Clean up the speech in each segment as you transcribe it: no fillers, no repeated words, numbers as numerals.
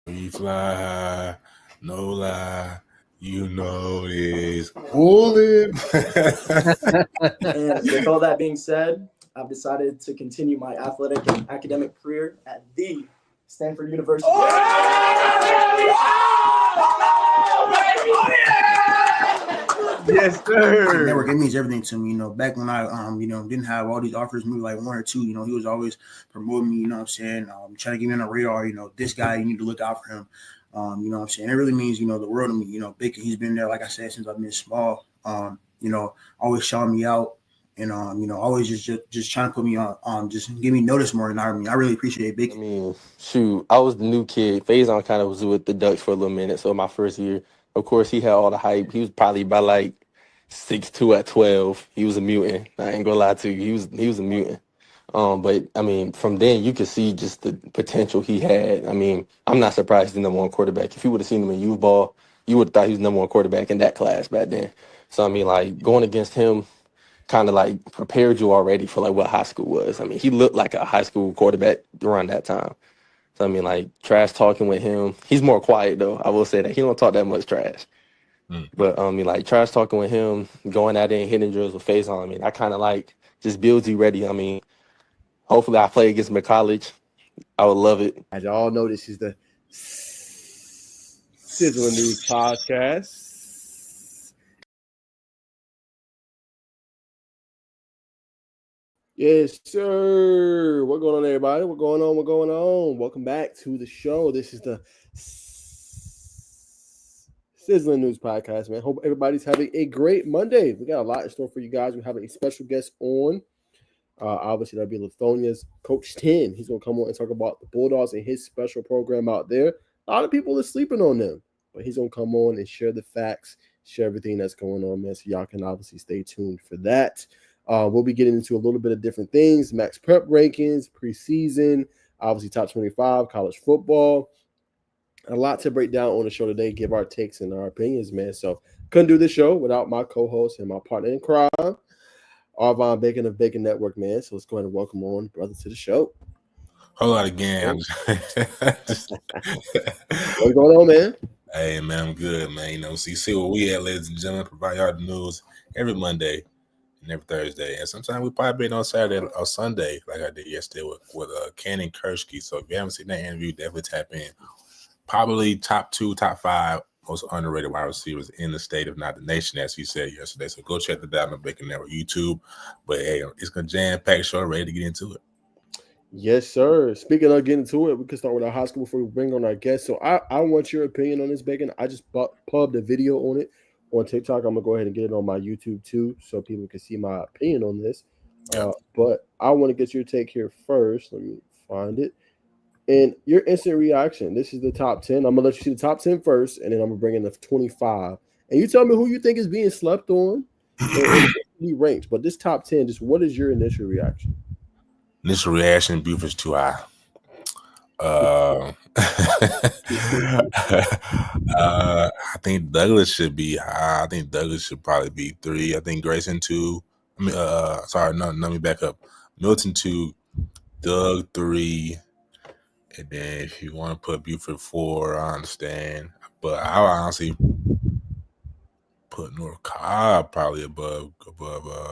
We fly high, no lie. You know this. Pull it. And with all that being said, I've decided to continue my athletic and academic career at the Stanford University. Yes, sir. Network, it means everything to me. Back when I didn't have all these offers, maybe like one or two, he was always promoting me, trying to get me on the radar, this guy, you need to look out for him. It really means, the world to me. Big, he's been there, like I said, since I've been small. Always shouting me out and always just trying to put me on, just give me notice more than I really appreciate it, Big. I mean, shoot, I was the new kid. Faison kind of was with the Ducks for a little minute. So my first year, of course, he had all the hype. He was probably by like 6'2" at 12. He was a mutant. I ain't gonna lie to you. He was a mutant. But I mean, from then you could see just the potential he had. I mean, I'm not surprised he's the number one quarterback. If you would have seen him in youth ball, you would have thought he was the number one quarterback in that class back then. So I mean, like going against him kind of like prepared you already for like what high school was. I mean, he looked like a high school quarterback around that time. So I mean, like trash talking with him. He's more quiet though. I will say that he don't talk that much trash. But I mean, like trash talking with him, going out there and hitting drills with Faison. I mean, I kind of like just builds you ready. I mean, hopefully I play against him at college. I would love it. As y'all know, this is the Sizzling News Podcast. Yes, sir. What's going on, everybody? What's going on? What's going on? Welcome back to the show. This is the Sizzling News Podcast, man. Hope everybody's having a great Monday. We got a lot in store for you guys. We're having a special guest on. Obviously, that'll be Lithonia's Coach 10. He's going to come on and talk about the Bulldogs and his special program out there. A lot of people are sleeping on them, but he's going to come on and share the facts, share everything that's going on, man. So y'all can obviously stay tuned for that. We'll be getting into a little bit of different things, max prep rankings, preseason, obviously top 25, college football. A lot to break down on the show today, give our takes and our opinions, man. So couldn't do this show without my co-host and my partner in crime, Arvon Bacon of Bacon Network, man. So let's go ahead and welcome on brother to the show. Hold on again. What's going on, man? Hey, man, I'm good, man. See where we at, ladies and gentlemen. Provide y'all the news every Monday and every Thursday. And sometimes we probably been on Saturday or Sunday, like I did yesterday with Cannon Kershke. So if you haven't seen that interview, definitely tap in. Probably top 2, top 5 most underrated wide receivers in the state, if not the nation, as he said yesterday. So go check that out on Bacon Network YouTube. But hey, it's gonna jam-packed show, ready to get into it. Yes, sir. Speaking of getting to it, we can start with our high school before we bring on our guest. So I want your opinion on this, Bacon. I just pubbed a video on it on TikTok. I'm gonna go ahead and get it on my YouTube too, so people can see my opinion on this. But I want to get your take here first. Let me find it. And your instant reaction. This is the top 10. I'm going to let you see the top 10 first, and then I'm going to bring in the 25. And you tell me who you think is being slept on and ranked. But this top 10, just what is your initial reaction? Initial reaction, Buford's too high. I think Douglas should be high. I think Douglas should probably be 3. I think Grayson 2. Let me back up. Milton 2, Doug 3. And then if you want to put Buford 4, I understand. But I would honestly put North Cobb probably above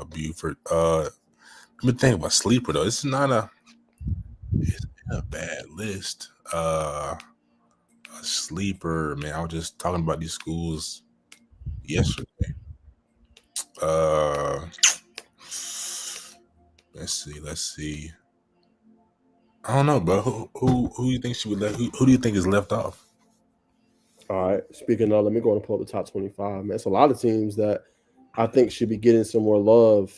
Buford. Let me think about sleeper though. It's not a bad list. A sleeper, man. I was just talking about these schools yesterday. Let's see. I don't know, bro. Who you think she would let? Who do you think is left off? All right. Speaking of, let me go and pull up the top 25. Man, it's a lot of teams that I think should be getting some more love,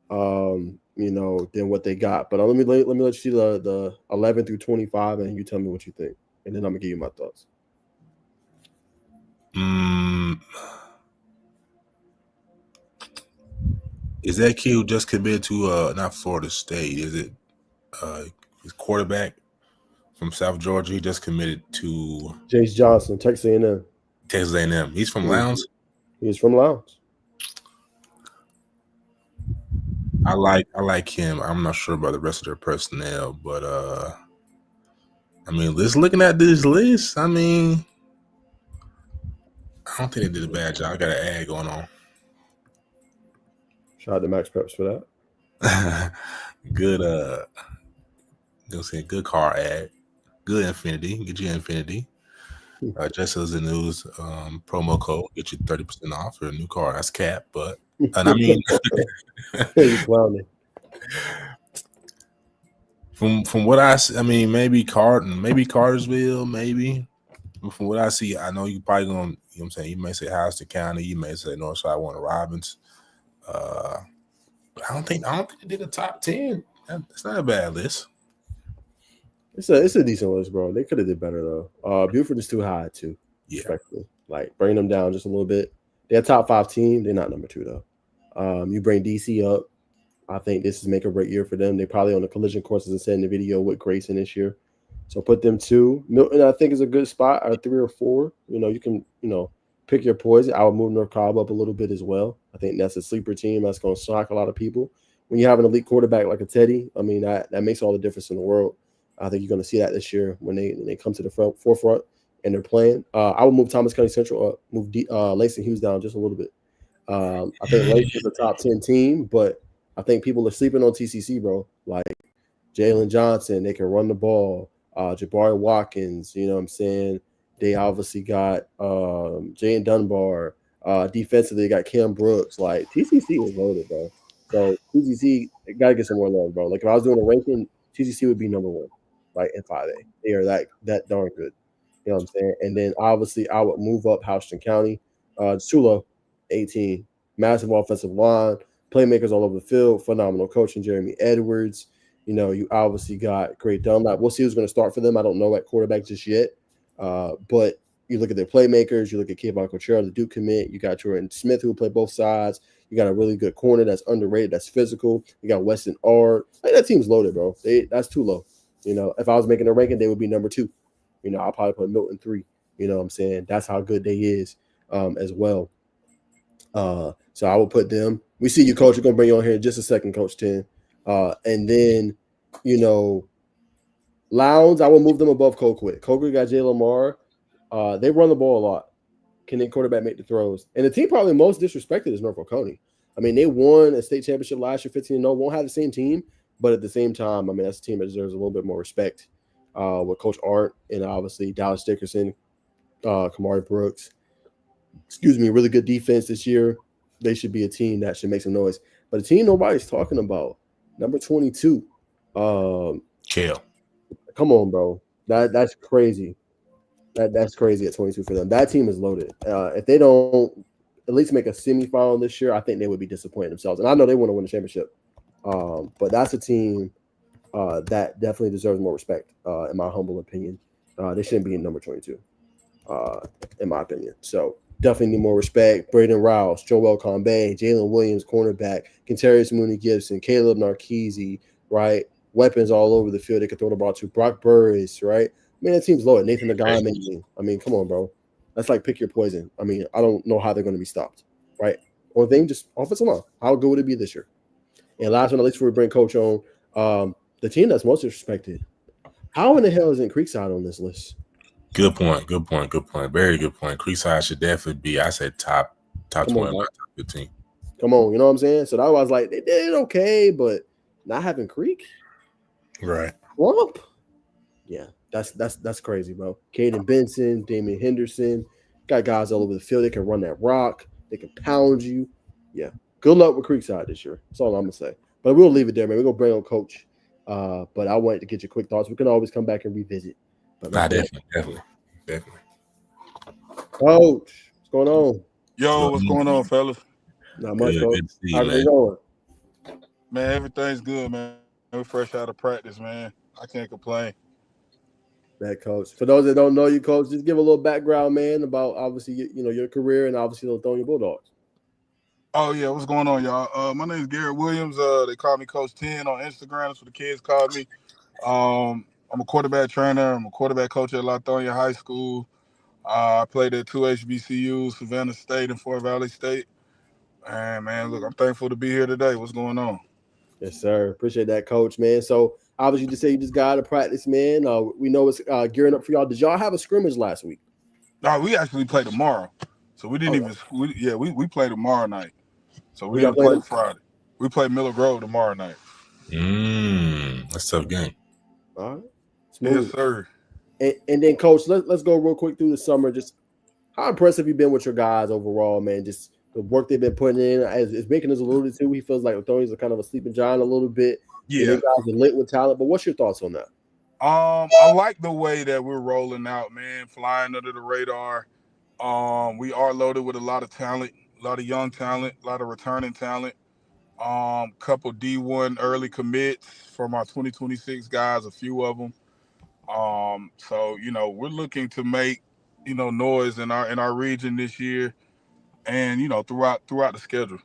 than what they got. But let me let you see the 11 through 25, and you tell me what you think, and then I'm gonna give you my thoughts. Is that kid who just committed to not Florida State? Is it his quarterback from South Georgia? He just committed to Jace Johnson, Texas A&M. Texas A&M. He's from Lowndes? He's from Lowndes. I like him. I'm not sure about the rest of their personnel, but I mean, let's looking at this list. I mean, I don't think they did a bad job. I got an ad going on. Shout out to Max Preps for that. Good, good car ad. Good Infinity. Get you Infinity. Just as the news, promo code get you 30% off for a new car. That's cap, but and I mean, You clowning. from what I mean, maybe Cartersville, maybe. But from what I see, I know you probably gonna, you know what I'm saying, you may say Houston County, you may say Northside Warner Robins. But I don't think they did a top 10. It's not a bad list. It's a decent list, bro. They could have did better though. Buford is too high too. Yeah. Respectfully. Like bring them down just a little bit. They're a top 5 team. They're not number 2 though. You bring DC up. I think this is make or break year for them. They probably on the collision course, as I said in the video, with Grayson this year. So put them 2. Milton, I think, is a good spot, or 3 or 4. You can, pick your poison. I would move North Cobb up a little bit as well. I think that's a sleeper team that's going to shock a lot of people. When you have an elite quarterback like a Teddy, I mean, that makes all the difference in the world. I think you're going to see that this year when they come to the forefront and they're playing. I would move Thomas County Central up, move Langston Hughes down just a little bit. I think Langston's a top 10 team, but I think people are sleeping on TCC, bro. Like Jalen Johnson, they can run the ball. Jabari Watkins, you know what I'm saying? They obviously got Jane Dunbar. Defensively, they got Cam Brooks. Like TCC is loaded, bro. So TCC gotta get some more love, bro. Like if I was doing a ranking, TCC would be number 1, like in 5A. They are that darn good. You know what I'm saying? And then obviously I would move up Houston County. Tula, 18. Massive offensive line. Playmakers all over the field, phenomenal coaching, Jeremy Edwards. You obviously got great Dunlap. We'll see who's going to start for them. I don't know at quarterback just yet. But you look at their playmakers, you look at Kevon Cochera, the Duke commit. You got Jordan Smith, who play both sides. You got a really good corner that's underrated, that's physical. You got Weston Ard. Like, that team's loaded, bro. That's too low. If I was making a ranking, they would be number 2. I'll probably put Milton 3. You know what I'm saying? That's how good they is as well. So I would put them. We see you, Coach. We're going to bring you on here in just a second, Coach 10. And then, Lowndes, I will move them above Colquitt. Colquitt got Jay Lamar. They run the ball a lot. Can their quarterback make the throws? And the team probably most disrespected is Norfolk County. I mean, they won a state championship last year, 15-0. Won't have the same team, but at the same time, I mean, that's a team that deserves a little bit more respect with Coach Art and obviously Dallas Dickerson, Kamari Brooks. Really good defense this year. They should be a team that should make some noise. But a team nobody's talking about, number 22. Kale. Come on, bro. That's crazy. That's crazy at 22 for them. That team is loaded. If they don't at least make a semifinal this year, I think they would be disappointed themselves. And I know they want to win the championship. But that's a team that definitely deserves more respect, in my humble opinion. They shouldn't be in number 22, in my opinion. So definitely need more respect. Braden Rouse, Joel Combe, Jalen Williams, cornerback, Kentarius Mooney Gibson, Caleb Narkeezy, right? Weapons all over the field. They can throw the ball to Brock Burris, right? I mean, that team's loaded. Nathan Nagame. I mean, come on, bro. That's like pick your poison. I mean, I don't know how they're going to be stopped, right? One thing, just offensive line. How good would it be this year? And last but not least, before we bring Coach on, the team that's most disrespected. How in the hell isn't Creekside on this list? Good point. Very good point. Creekside should definitely be, I said, top 20, top 15. Come on, you know what I'm saying? So that was like, they did okay, but not having Creek? Right. Wump? Yeah, that's crazy, bro. Caden Benson, Damian Henderson, got guys all over the field. They can run that rock. They can pound you. Yeah. Good luck with Creekside this year. That's all I'm going to say. But we'll leave it there, man. We're going to bring on Coach. But I wanted to get your quick thoughts. We can always come back and revisit. But Definitely. Coach, what's going on? Yo, what's going on, fellas? Not much, Good Coach. to see you, How's it man. going? Man, everything's good, man. We're fresh out of practice, man. I can't complain. That Coach. For those that don't know you, Coach, just give a little background, man, about obviously your career and obviously the Lithonia Bulldogs. Oh, yeah, what's going on, y'all? My name is Garrett Williams. They call me Coach 10 on Instagram. That's what the kids call me. I'm a quarterback trainer. I'm a quarterback coach at Lithonia High School. I played at 2 HBCUs, Savannah State and Fort Valley State. And, man, look, I'm thankful to be here today. What's going on? Yes, sir. Appreciate that, Coach, man. So Obviously, you just say you just got out of practice, man. We know it's gearing up for y'all. Did y'all have a scrimmage last week? No, we actually play tomorrow. So we didn't we play tomorrow night. So we didn't play Friday. We play Miller Grove tomorrow night. That's a tough game. All right. Smooth. Yes, sir. And then, Coach, let's go real quick through the summer. Just how impressive you been with your guys overall, man? Just the work they've been putting in. As Bacon has alluded to, he feels like Lithonians are kind of a sleeping giant a little bit. Yeah. And you guys are lit with talent. But what's your thoughts on that? I like the way that we're rolling out, man, flying under the radar. We are loaded with a lot of talent, a lot of young talent, a lot of returning talent. Couple D1 early commits from our 2026 guys, a few of them. So we're looking to make noise in our region this year, and throughout the schedule.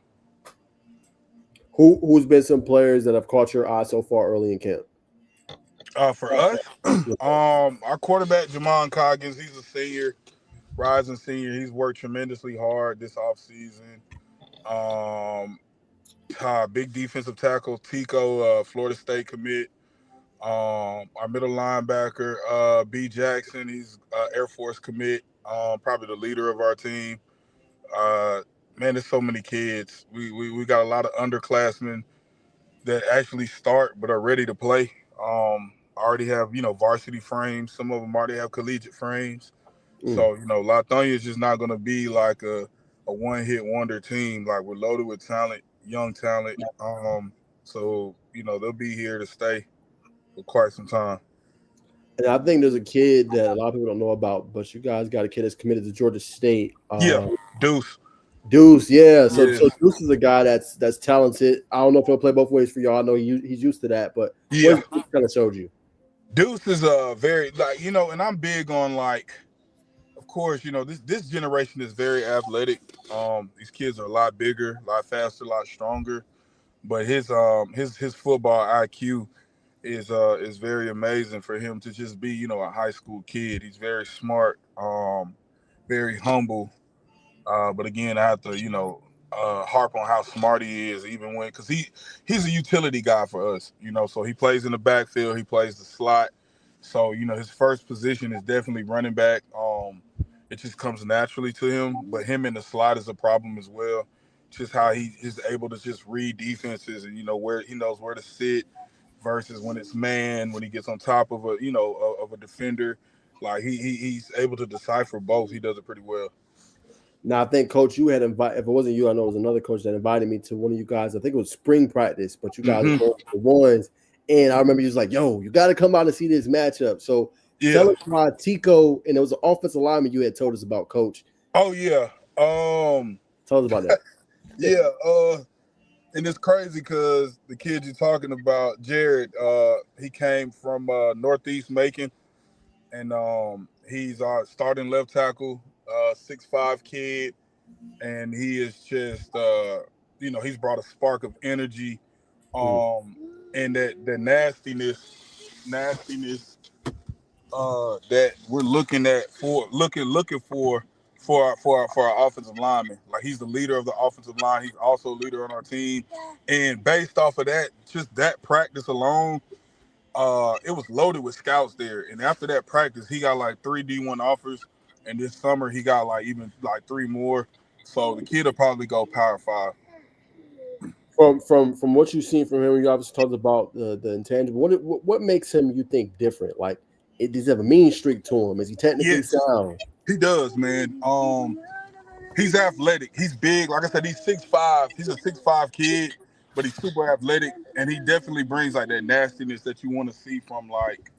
Who's been some players that have caught your eye so far early in camp? For us, our quarterback Jamon Coggins, he's a senior, rising senior. He's worked tremendously hard this offseason. Big defensive tackle Tico, Florida State commit. Our middle linebacker B Jackson, he's Air Force commit. Probably the leader of our team. Man, there's so many kids. We got a lot of underclassmen that actually start but are ready to play. Already have varsity frames. Some of them already have collegiate frames. So Lithonia is just not going to be like a one-hit wonder team. Like, we're loaded with talent, young talent. So they'll be here to stay for quite some time. And I think there's a kid that a lot of people don't know about, but you guys got a kid that's committed to Georgia State. Deuce, yeah. So Deuce is a guy that's talented. I don't know if he'll play both ways for y'all. I know he's used to that, but what kind of showed you? Deuce is very and I'm big on, like, of course, this generation is very athletic. These kids are a lot bigger, a lot faster, a lot stronger, but his football IQ is very amazing for him to just be a high school kid. He's very smart, very humble. But again, I have to, harp on how smart he is, even because he's a utility guy for us, so he plays in the backfield, he plays the slot. So, his first position is definitely running back. It just comes naturally to him, but him in the slot is a problem as well. Just how he is able to just read defenses and, where he knows where to sit versus when it's man, when he gets on top of a defender. Like, he's able to decipher both. He does it pretty well. Now, I think, Coach, you had invited, if it wasn't you, I know it was another coach that invited me to one of you guys. I think it was spring practice, but you guys were both the ones. And I remember you was like, yo, you got to come out and see this matchup. So tell us why Tico, and it was an offensive lineman you had told us about, Coach. Oh, yeah. Tell us about that. And it's crazy because the kid you're talking about, Jared, he came from Northeast Macon, and he's our starting left tackle. 6'5" kid, and he is just he's brought a spark of energy, and that nastiness that we're looking for our offensive lineman. Like, he's the leader of the offensive line. He's also a leader on our team, and based off of that, just that practice alone, it was loaded with scouts there. And after that practice, he got like 3 D1 offers. And this summer, he got even 3 more. So the kid will probably go Power 5. From what you've seen from him, you obviously talked about the intangible. What makes him, you think, different? Like, does he have a mean streak to him? Is he technically sound? He does, man. He's athletic. He's big. Like I said, he's 6'5". He's a 6'5" kid, but he's super athletic, and he definitely brings like that nastiness that you want to see from like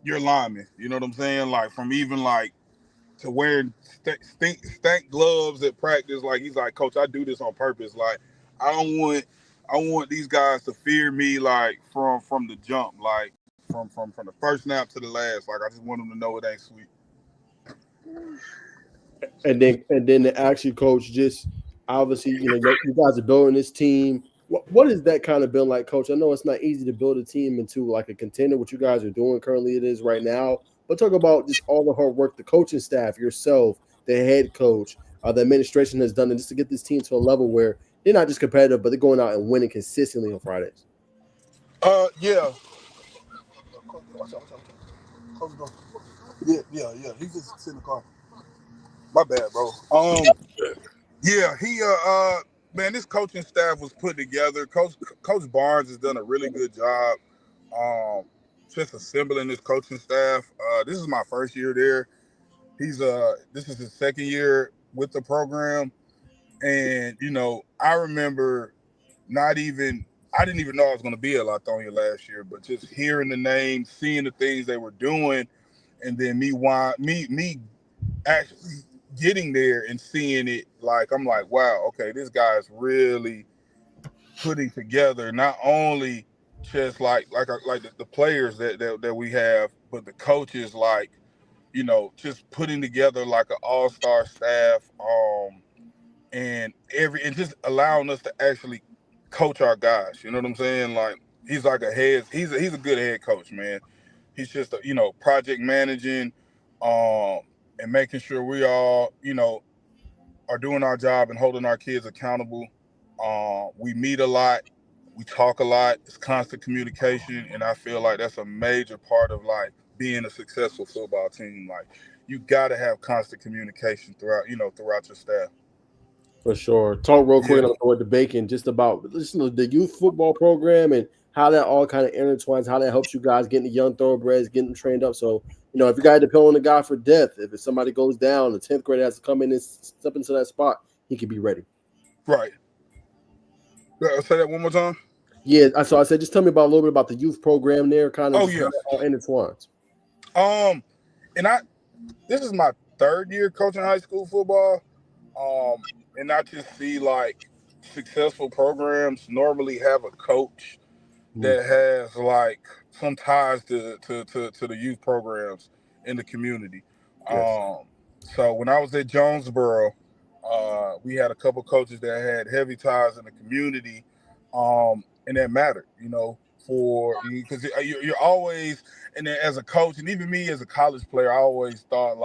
your lineman. You know what I'm saying? Like, from even like to wearing stank gloves at practice. Like, he's like, Coach, I do this on purpose. Like, I want these guys to fear me, like, from the jump, like from the first snap to the last. Like, I just want them to know it ain't sweet. And then to actually, Coach, just obviously, you guys are building this team. What is that kind of build like, Coach? I know it's not easy to build a team into like a contender, what you guys are doing currently it is right now. But talk about just all the hard work the coaching staff, yourself, the head coach, the administration has done, and just to get this team to a level where they're not just competitive, but they're going out and winning consistently on Fridays. Watch out. Close the door. Yeah. He just sit in the car. My bad, bro. Yeah, he man, this coaching staff was put together. Coach Barnes has done a really good job just assembling this coaching staff. This is my first year there. This is his second year with the program. And, I remember I didn't even know I was going to be at Lithonia last year, but just hearing the name, seeing the things they were doing, and then me actually getting there and seeing it, I'm like, wow, okay, this guy's really putting together not only just the players that we have, but the coaches, just putting together like an all-star staff, and just allowing us to actually coach our guys. You know what I'm saying? Like he's a good head coach, man. He's just project managing, and making sure we all are doing our job and holding our kids accountable. We meet a lot, we talk a lot. It's constant communication, and I feel like that's a major part of being a successful football team. Like you got to have constant communication throughout your staff. For sure. Talk real quick, Yeah. and I'm going to Bacon just about the youth football program and how that all kind of intertwines, how that helps you guys getting the young thoroughbreds, getting them trained up. So, if you got to depend on the guy for depth, if somebody goes down, the 10th grader has to come in and step into that spot, he can be ready. Right. Say that one more time. Yeah, so I said, just tell me about a little bit about the youth program there, kind of Oh, how yeah. that all intertwines. And this is my third year coaching high school football. And I just see successful programs normally have a coach that has some ties to the youth programs in the community. Yes. So when I was at Jonesboro, we had a couple coaches that had heavy ties in the community, and that mattered, because you're always, and then as a coach, and even me as a college player, I always thought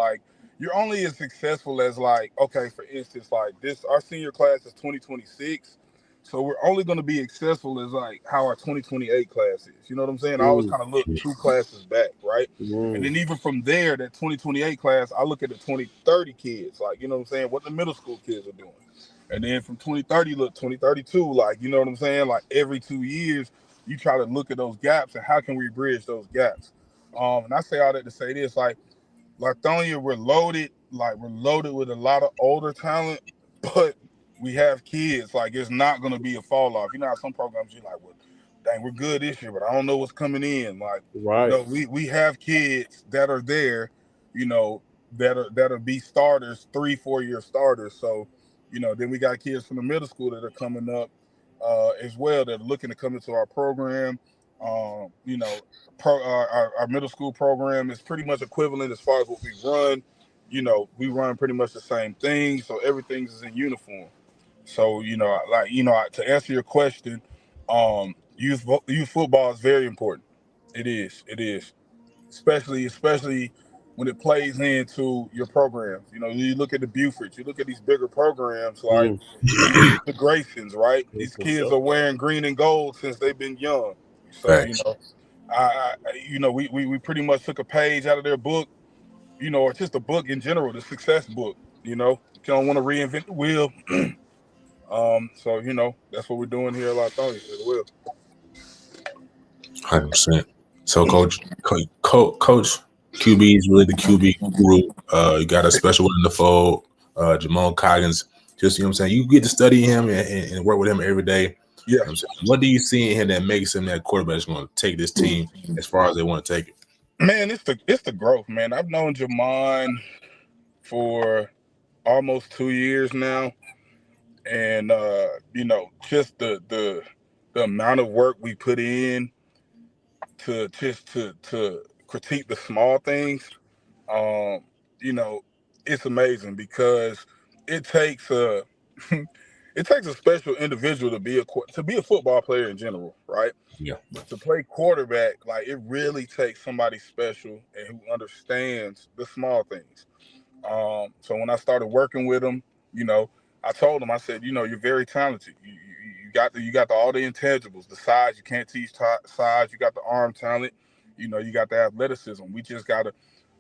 you're only as successful as okay, for instance, our senior class is 2026. So we're only going to be successful as how our 2028 class is. You know what I'm saying? I always kind of look 2 classes back, right? And then even from there, that 2028 class, I look at the 2030 kids, you know what I'm saying? What the middle school kids are doing. And then from 2030, look, 2032, you know what I'm saying? Every 2 years, you try to look at those gaps and how can we bridge those gaps? And I say all that to say this, Lithonia, we're loaded with a lot of older talent, but we have kids. It's not going to be a fall off. You know how some programs you're well, dang, we're good this year, but I don't know what's coming in. Right. No, we have kids that are there, that'll be starters, 3-4 year starters. So, then we got kids from the middle school that are coming up as well that are looking to come into our program. Our middle school program is pretty much equivalent as far as what we run. We run pretty much the same thing, so everything is in uniform. So, to answer your question, youth football is very important. It is, especially when it plays into your programs. You look at the Bufords, you look at these bigger programs, you look at the Graysons, right? These kids are wearing green and gold since they've been young. So, Thanks. we pretty much took a page out of their book, or just a book in general, the success book. You don't want to reinvent the wheel. So that's what we're doing here at Lithonia as well. 100%. So, coach, QB is really the QB guru. You got a special one in the fold, Jamal Coggins. Just, what I'm saying? You get to study him and work with him every day. Yeah. What do you see in him that makes him that quarterback that's going to take this team as far as they want to take it? Man, it's the growth, man. I've known Jamon for almost 2 years now. And just the amount of work we put in to critique the small things, it's amazing because it takes a it takes a special individual to be a football player in general, right? Yeah. But to play quarterback, it really takes somebody special and who understands the small things. So when I started working with him, I told him, I said, you're very talented. You got all the intangibles, the size. You can't teach size. You got the arm talent. You got the athleticism. We just got to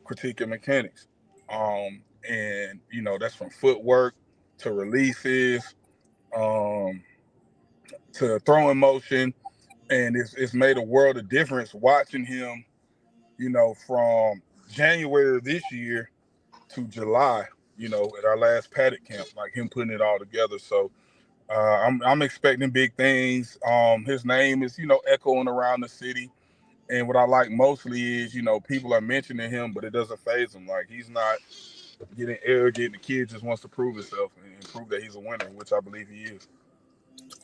critique your mechanics. And that's from footwork to releases, um, to throwing motion, and it's made a world of difference watching him. From January of this year to July. At our last paddock camp, like him putting it all together. So I'm expecting big things. His name is echoing around the city. And what I like mostly is, people are mentioning him, but it doesn't faze him. Like, he's not getting arrogant. The kid just wants to prove himself and prove that he's a winner, which I believe he is.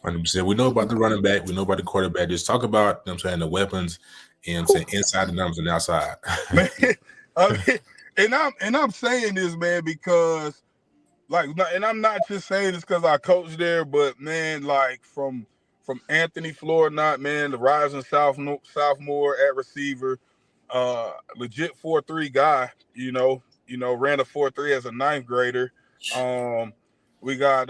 100%. We know about the running back. We know about the quarterback. Just talk about, the weapons and inside the numbers and outside. Man, I'm saying this, man, because and I'm not just saying this because I coach there, but man, like from Anthony Flournoy, man, the rising sophomore at receiver, legit 4.3 guy, ran a 4.3 as a ninth grader. We got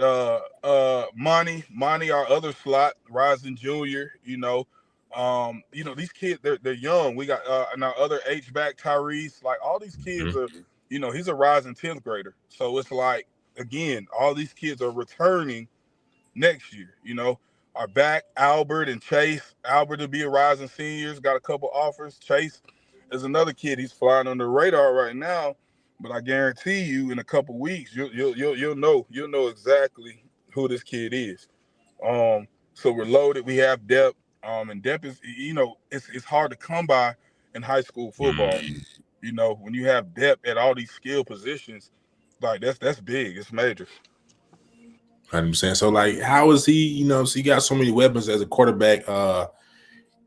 Monty, our other slot, rising junior, these kids, they're young. We got and our other H-back Tyrese, like all these kids are, he's a rising 10th grader. So it's like, again, all these kids are returning next year, are back. Albert and Chase. Albert to be a rising seniors, got a couple offers. Chase is another kid. He's flying under the radar right now, but I guarantee you, in a couple weeks, you'll know exactly who this kid is. So we're loaded. We have depth. And depth is, it's hard to come by in high school football. When you have depth at all these skill positions, like that's big. It's major. 100%. So, like, how is he? So you got so many weapons as a quarterback.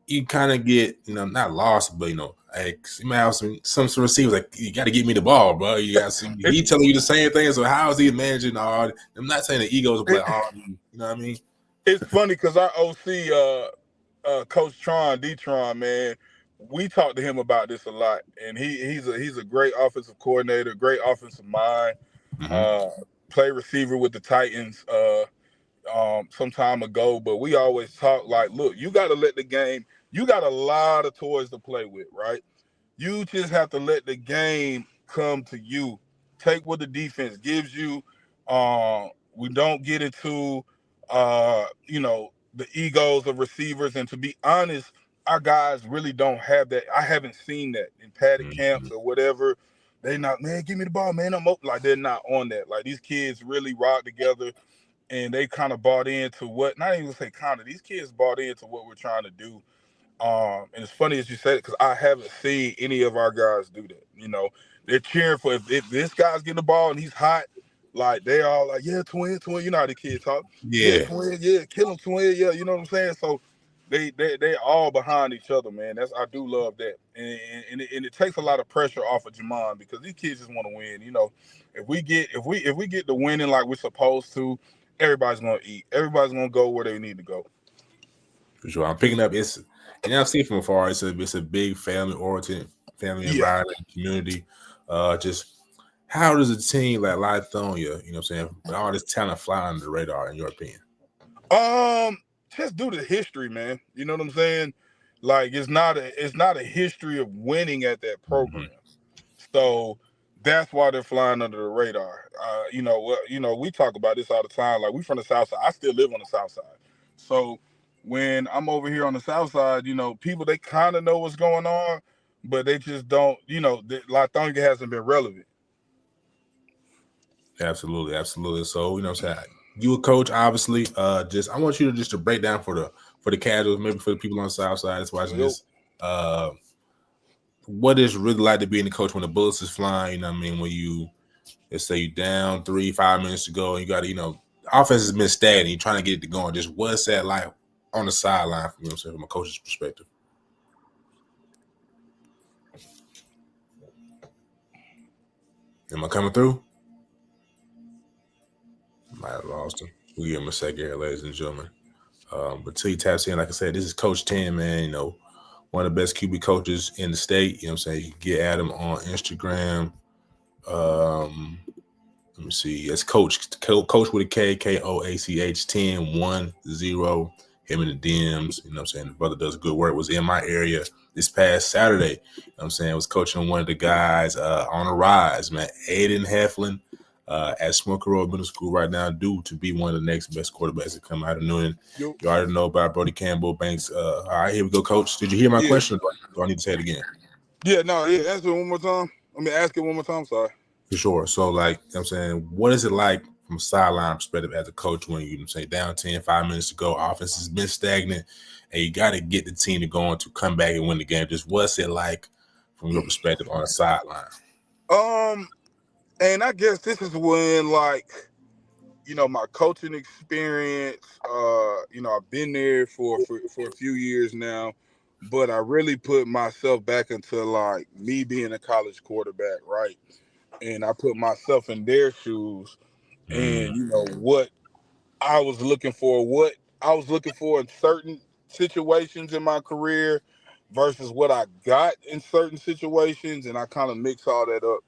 You kind of get, not lost, but like, you might have some receivers like, you got to get me the ball, bro. You got some. He telling you the same thing. So how is he managing all? I'm not saying the egos, but all. You know what I mean? It's funny because our OC, Coach D-Tron, man, we talked to him about this a lot, and he's a great offensive coordinator, great offensive mind. Play receiver with the Titans some time ago, but we always talk like, look, you got to let the game. You got a lot of toys to play with, right? You just have to let the game come to you. Take what the defense gives you. We don't get into the egos of receivers, and to be honest, our guys really don't have that. I haven't seen that in paddock camps or whatever. They not, man, give me the ball, man. I'm open. Like, they're not on that. Like, these kids really rock together, and they kind of bought into what, not even say kind of, these kids bought into what we're trying to do. And it's funny as you said it, because I haven't seen any of our guys do that. They're cheering for, if this guy's getting the ball and he's hot, like, they all like, yeah, twin. You know how the kids talk. Yeah, twin, yeah, kill him, twin. Yeah, you know what I'm saying? So they all behind each other, man. I do love that. And it takes a lot of pressure off of Jamon, because these kids just want to win. If we get the winning like we're supposed to, everybody's gonna eat. Everybody's gonna go where they need to go. For sure. I'm picking up. I've seen from afar. It's a big family-oriented, family environment, community. Just how does a team like Lithonia, what I'm saying, with all this talent fly under the radar, in your opinion? Just due to history, man. You know what I'm saying? Like, it's not a history of winning at that program. So that's why they're flying under the radar. We talk about this all the time. Like, we from the South Side. I still live on the South Side. So when I'm over here on the South Side, people, they kind of know what's going on, but they just don't, Lithonia hasn't been relevant. Absolutely. So, what I'm saying, you a coach, obviously. I want you to break down for the casuals, maybe for the people on the South Side that's watching this. What is really like to be in the coach when the bullets is flying? When let's say you down 3-5 minutes to go, and you got to, offense has been stagnant. You're trying to get it going. Just what's that like on the sideline, from a coach's perspective? Am I coming through? Might have lost him. We'll give him a second here, ladies and gentlemen. But till he taps in, like I said, this is Coach 10, man. One of the best QB coaches in the state. You know what I'm saying? You can get at him on Instagram. Let me see. It's Coach with a K, KOACH 1010. him and the DMs, you know what I'm saying? The brother does good work. Was in my area this past Saturday. You know what I'm saying? Was coaching one of the guys on the rise, man. Aiden Heflin at Smoker Road Middle School right now, due to be one of the next best quarterbacks to come out of Noonan. You already know about Brody Campbell Banks. All right, here we go, Coach. Did you hear my question? Or do I need to say it again? Yeah, no, answer it one more time. Ask it one more time, sorry. For sure. So, like, you know what I'm saying, what is it like from a sideline perspective as a coach when you say down 10, 5 minutes to go, offense has been stagnant, and you got to get the team to go on to come back and win the game? Just what's it like from your perspective on the sideline? And I guess this is when, like, my coaching experience, I've been there for a few years now, but I really put myself back into, like, me being a college quarterback, right? And I put myself in their shoes and, what I was looking for in certain situations in my career versus what I got in certain situations, and I kind of mix all that up,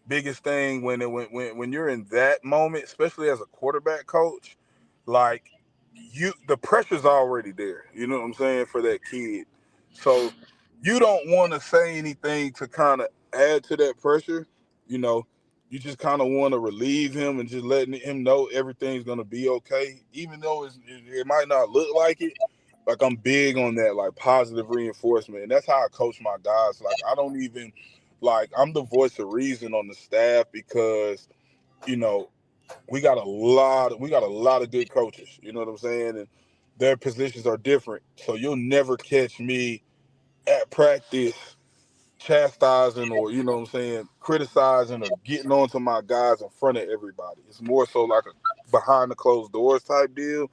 biggest thing when you're in that moment, especially as a quarterback coach, like the pressure's already there, you know what I'm saying, for that kid. So you don't want to say anything to kind of add to that pressure, you just kind of want to relieve him and just letting him know everything's going to be okay, even though it might not look like it. Like, I'm big on that, like, positive reinforcement. And that's how I coach my guys. Like, I don't even, like, I'm the voice of reason on the staff because, we got a lot of good coaches, you know what I'm saying? And their positions are different. So you'll never catch me at practice chastising or, you know what I'm saying, criticizing or getting on to my guys in front of everybody. It's more so like a behind the closed doors type deal.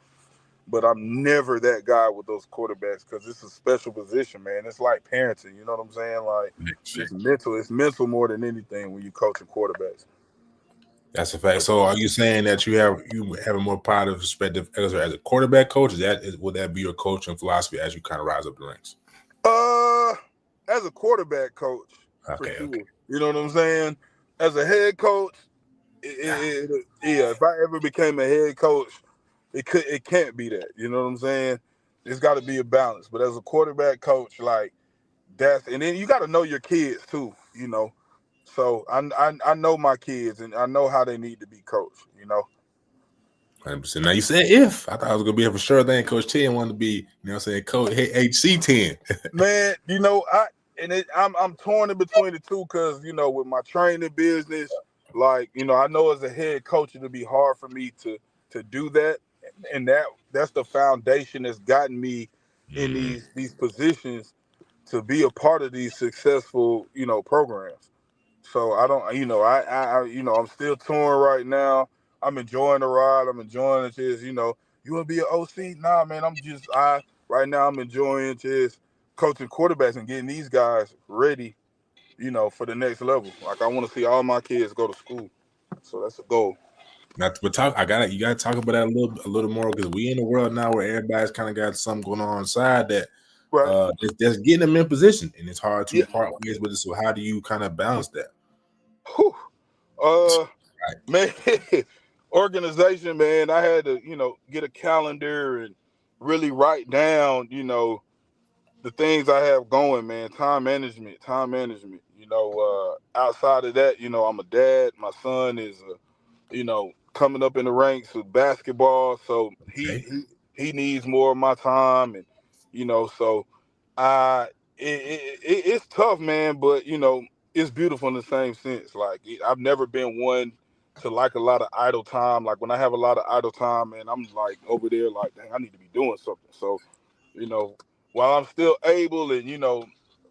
But I'm never that guy with those quarterbacks because it's a special position, man. It's like parenting, you know what I'm saying? Like, it's mental. It's mental more than anything when you coaching quarterbacks. That's a fact. So, are you saying that you have a more positive perspective as a quarterback coach? Would that be your coaching philosophy as you kind of rise up the ranks? As a quarterback coach, okay, for sure. Okay. You know what I'm saying? As a head coach, if I ever became a head coach, it can't be that. You know what I'm saying? There's got to be a balance. But as a quarterback coach, like, and then you got to know your kids too. So I know my kids and I know how they need to be coached. 100%. Now you said if I thought it was gonna be a for sure thing. Coach 10 wanted to be, you know what I'm saying, Coach HC 10. Man, I'm torn in between the two because with my training business, like, I know as a head coach it'll be hard for me to do that, and that's the foundation that's gotten me in these positions to be a part of these successful programs. So I don't, I'm still torn right now. I'm enjoying the ride. I'm enjoying it. Just, you want to be an OC? Nah, man. Right now I'm enjoying just coaching quarterbacks and getting these guys ready, for the next level. Like, I want to see all my kids go to school. So that's a goal. But you gotta talk about that a little more because we in a world now where everybody's kind of got something going on inside that that's getting them in position, and it's hard to part ways with it. So how do you kind of balance that? Man, organization, man. I had to, get a calendar and really write down, the things I have going, man. Time management. Outside of that, I'm a dad. My son is, coming up in the ranks with basketball, so he needs more of my time, and so it's tough, man. But it's beautiful in the same sense. Like, I've never been one to like a lot of idle time. Like, when I have a lot of idle time, man, I'm like over there, like, dang, I need to be doing something. So, while I'm still able and a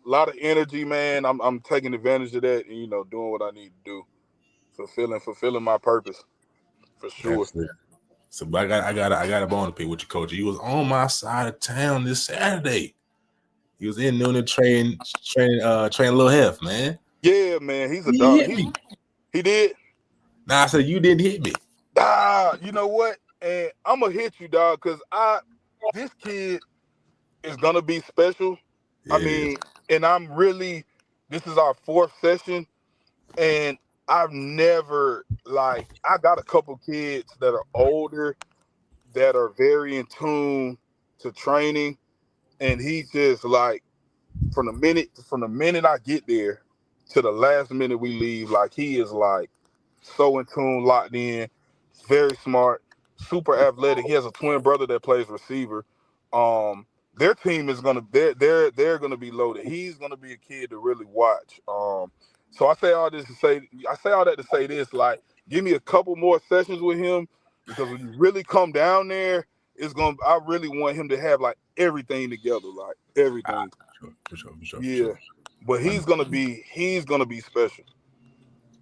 lot of energy, man, I'm taking advantage of that and doing what I need to do, fulfilling my purpose, for sure. So, but I got a bone to pick with your coach. He was on my side of town this Saturday. He was in Noonan training Lil Hef, man. Yeah, man, he's a dog. He did. Nah, I said you didn't hit me. You know what? And I'm gonna hit you, dog, because this kid is gonna be special. I mean, and this is our 4th session, and I've never, like, I got a couple kids that are older that are very in tune to training, and he's just like from the minute I get there to the last minute we leave, like he is like so in tune, locked in, very smart, super athletic. He has a twin brother that plays receiver. Their team is gonna they're gonna be loaded. He's gonna be a kid to really watch. So I say all that to say this, like, give me a couple more sessions with him, because when you really come down there, I really want him to have like everything together, like everything. For sure. Yeah. But he's gonna be special.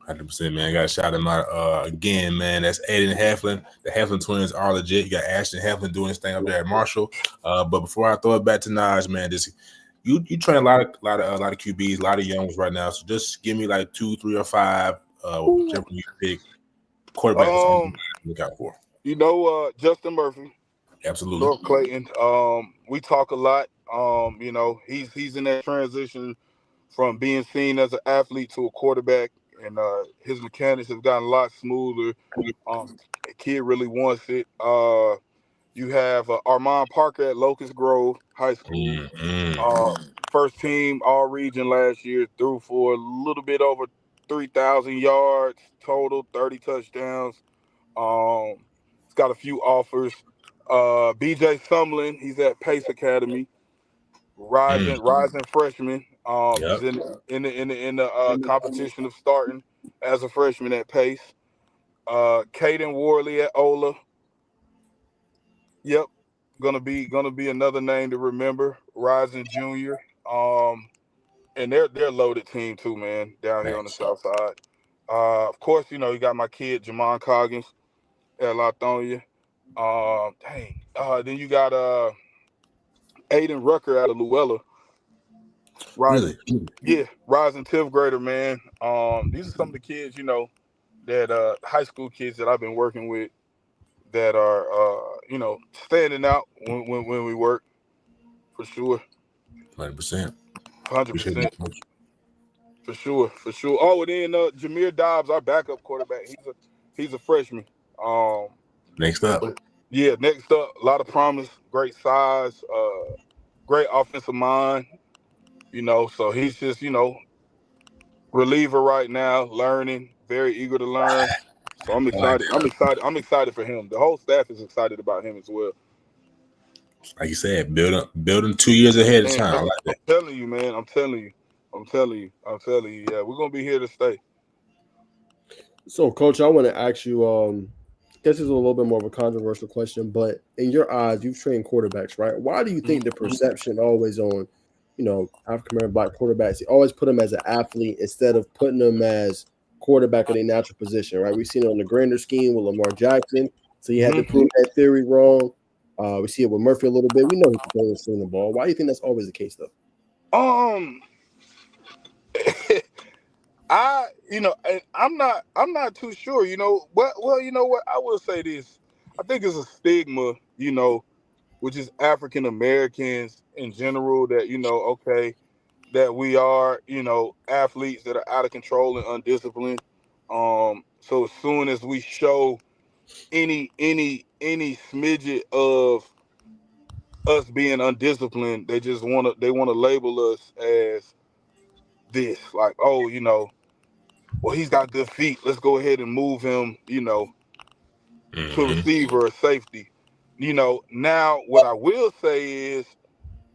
100%, man. I got to shout him out again, man. That's Aiden Heflin. The Heflin twins are legit. You got Ashton Heflin doing his thing up there at Marshall. But before I throw it back to Naj, man, you train a lot of QBs, a lot of young ones right now. So just give me like 2, 3, or 5, whichever you pick, quarterbacks to look out for. Justin Murphy, Absolutely. North Clayton. We talk a lot. He's in that transition from being seen as an athlete to a quarterback, and his mechanics have gotten a lot smoother. The kid really wants it. You have Armand Parker at Locust Grove High School. First team all region last year, threw for a little bit over 3,000 yards total, 30 touchdowns. He's got a few offers. BJ Sumlin, he's at Pace Academy, rising freshman. He's in the competition of starting as a freshman at Pace. Caden Worley at Ola. Yep, gonna be another name to remember. Rising junior. And they're a loaded team too, man, down here on the south side. Of course, you got my kid Jamon Coggins at Lithonia. Then you got Aiden Rucker out of Luella. Rising, Really? yeah, rising 10th grader, man. These are some of the kids, that high school kids that I've been working with that are standing out when we work, for sure. 100%. 100%. For sure. Oh, and then Jameer Dobbs, our backup quarterback. He's a freshman. Next up, a lot of promise, great size, great offensive mind. So he's just reliever right now, learning, very eager to learn. So I'm excited. I'm excited for him. The whole staff is excited about him as well. Like you said, building 2 years ahead of time. I like that. I'm telling you, man. I'm telling you. Yeah, we're gonna be here to stay. So, Coach, I want to ask you. This is a little bit more of a controversial question, but in your eyes, you've trained quarterbacks, right? Why do you think the perception always on, African American Black quarterbacks, you always put them as an athlete instead of putting them as quarterback in a natural position, right? We've seen it on the grander scheme with Lamar Jackson, so you had to prove that theory wrong. We see it with Murphy a little bit. We know he can play and swing the ball. Why do you think that's always the case, though? I'm not too sure. Well, you know what? I will say this. I think it's a stigma, which is African Americans in general, that that we are, athletes that are out of control and undisciplined. So as soon as we show any smidget of us being undisciplined, they want to label us as this, like, oh, well, he's got good feet, let's go ahead and move him, to a receiver or safety. Now what I will say is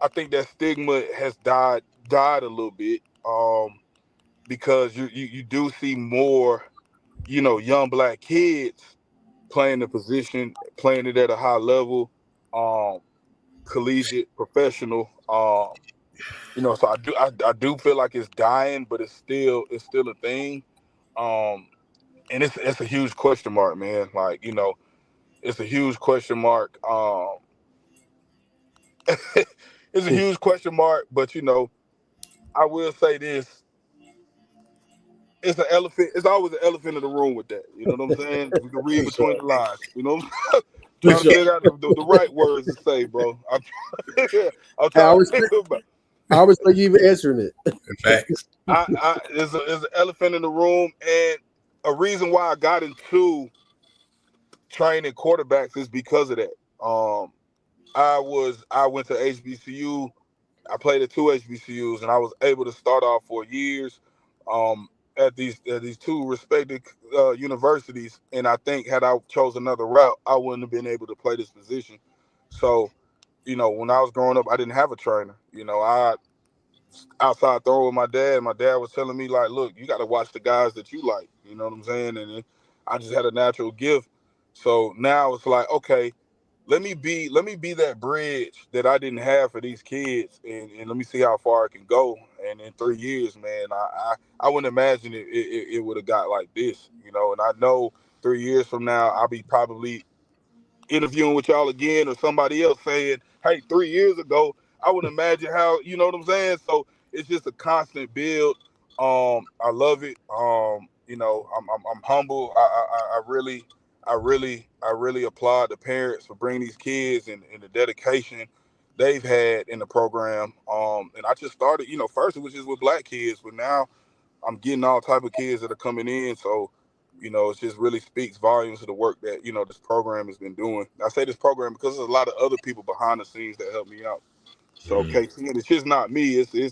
I think that stigma has died a little bit, because you do see more, young Black kids playing the position, playing it at a high level, collegiate, professional. So I do feel like it's dying, but it's still a thing. And it's a huge question mark, man. Like, it's a huge question mark. It's a huge question mark, but I will say this. It's an elephant. It's always an elephant in the room with that. You know what I'm saying? We can read between the lines. You know what I'm saying? Trying to figure out the right words to say, bro. I'm trying to think about. I was like you even answering it. Facts. There's an elephant in the room, and a reason why I got into training quarterbacks is because of that. I went to HBCU. I played at 2 HBCUs, and I was able to start off for years at these two respected universities. And I think had I chose another route, I wouldn't have been able to play this position. So, when I was growing up, I didn't have a trainer. I outside throwing with my dad. My dad was telling me like, look, you got to watch the guys that you like. You know what I'm saying? And I just had a natural gift. So now it's like, okay, let me be that bridge that I didn't have for these kids, and let me see how far I can go. And in 3 years, man, I wouldn't imagine it would have got like this. And I know 3 years from now, I'll be probably interviewing with y'all again, or somebody else saying, hey, 3 years ago, I would imagine how, you know what I'm saying? So it's just a constant build. I love it. I'm humble. I really applaud the parents for bringing these kids and the dedication they've had in the program. And I just started, first it was just with black kids, but now I'm getting all type of kids that are coming in. So, it just really speaks volumes to the work that, this program has been doing. I say this program because there's a lot of other people behind the scenes that help me out. So KT, and it's just not me. It's a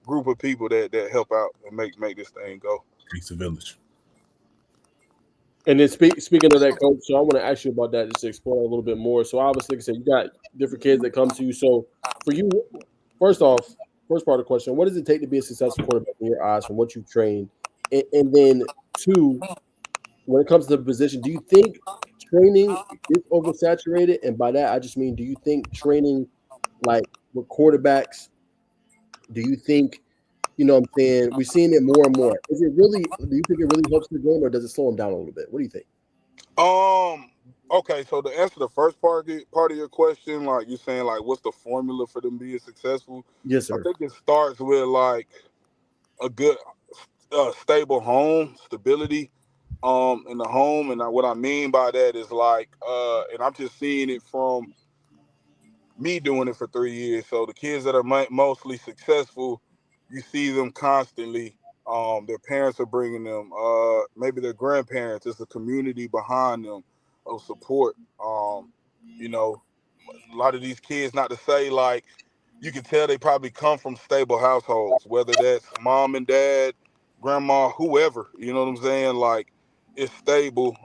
group of people that help out and make this thing go. Takes a village. And then speaking of that, coach, so I want to ask you about that just to explore a little bit more. So obviously, like I said, you got different kids that come to you. So for you, first part of the question, what does it take to be a successful quarterback in your eyes from what you've trained? And then two, when it comes to the position, do you think training is oversaturated? And by that, I just mean, do you think training like with quarterbacks, do you think, what I'm saying, we're seeing it more and more. Do you think it really helps the game, or does it slow them down a little bit? What do you think? Okay, so to answer the first part of your question, like you're saying, like what's the formula for them being successful? Yes, I sir. think it starts with like a good, stable home, stability, in the home, and what I mean by that is like, and I'm just seeing it from me doing it for 3 years. So the kids that are mostly successful, you see them constantly. Their parents are bringing them. Maybe their grandparents. There's a community behind them of support. You know, a lot of these kids, not to say like, you can tell they probably come from stable households, whether that's mom and dad, grandma, whoever. You know what I'm saying? Like, it's stable.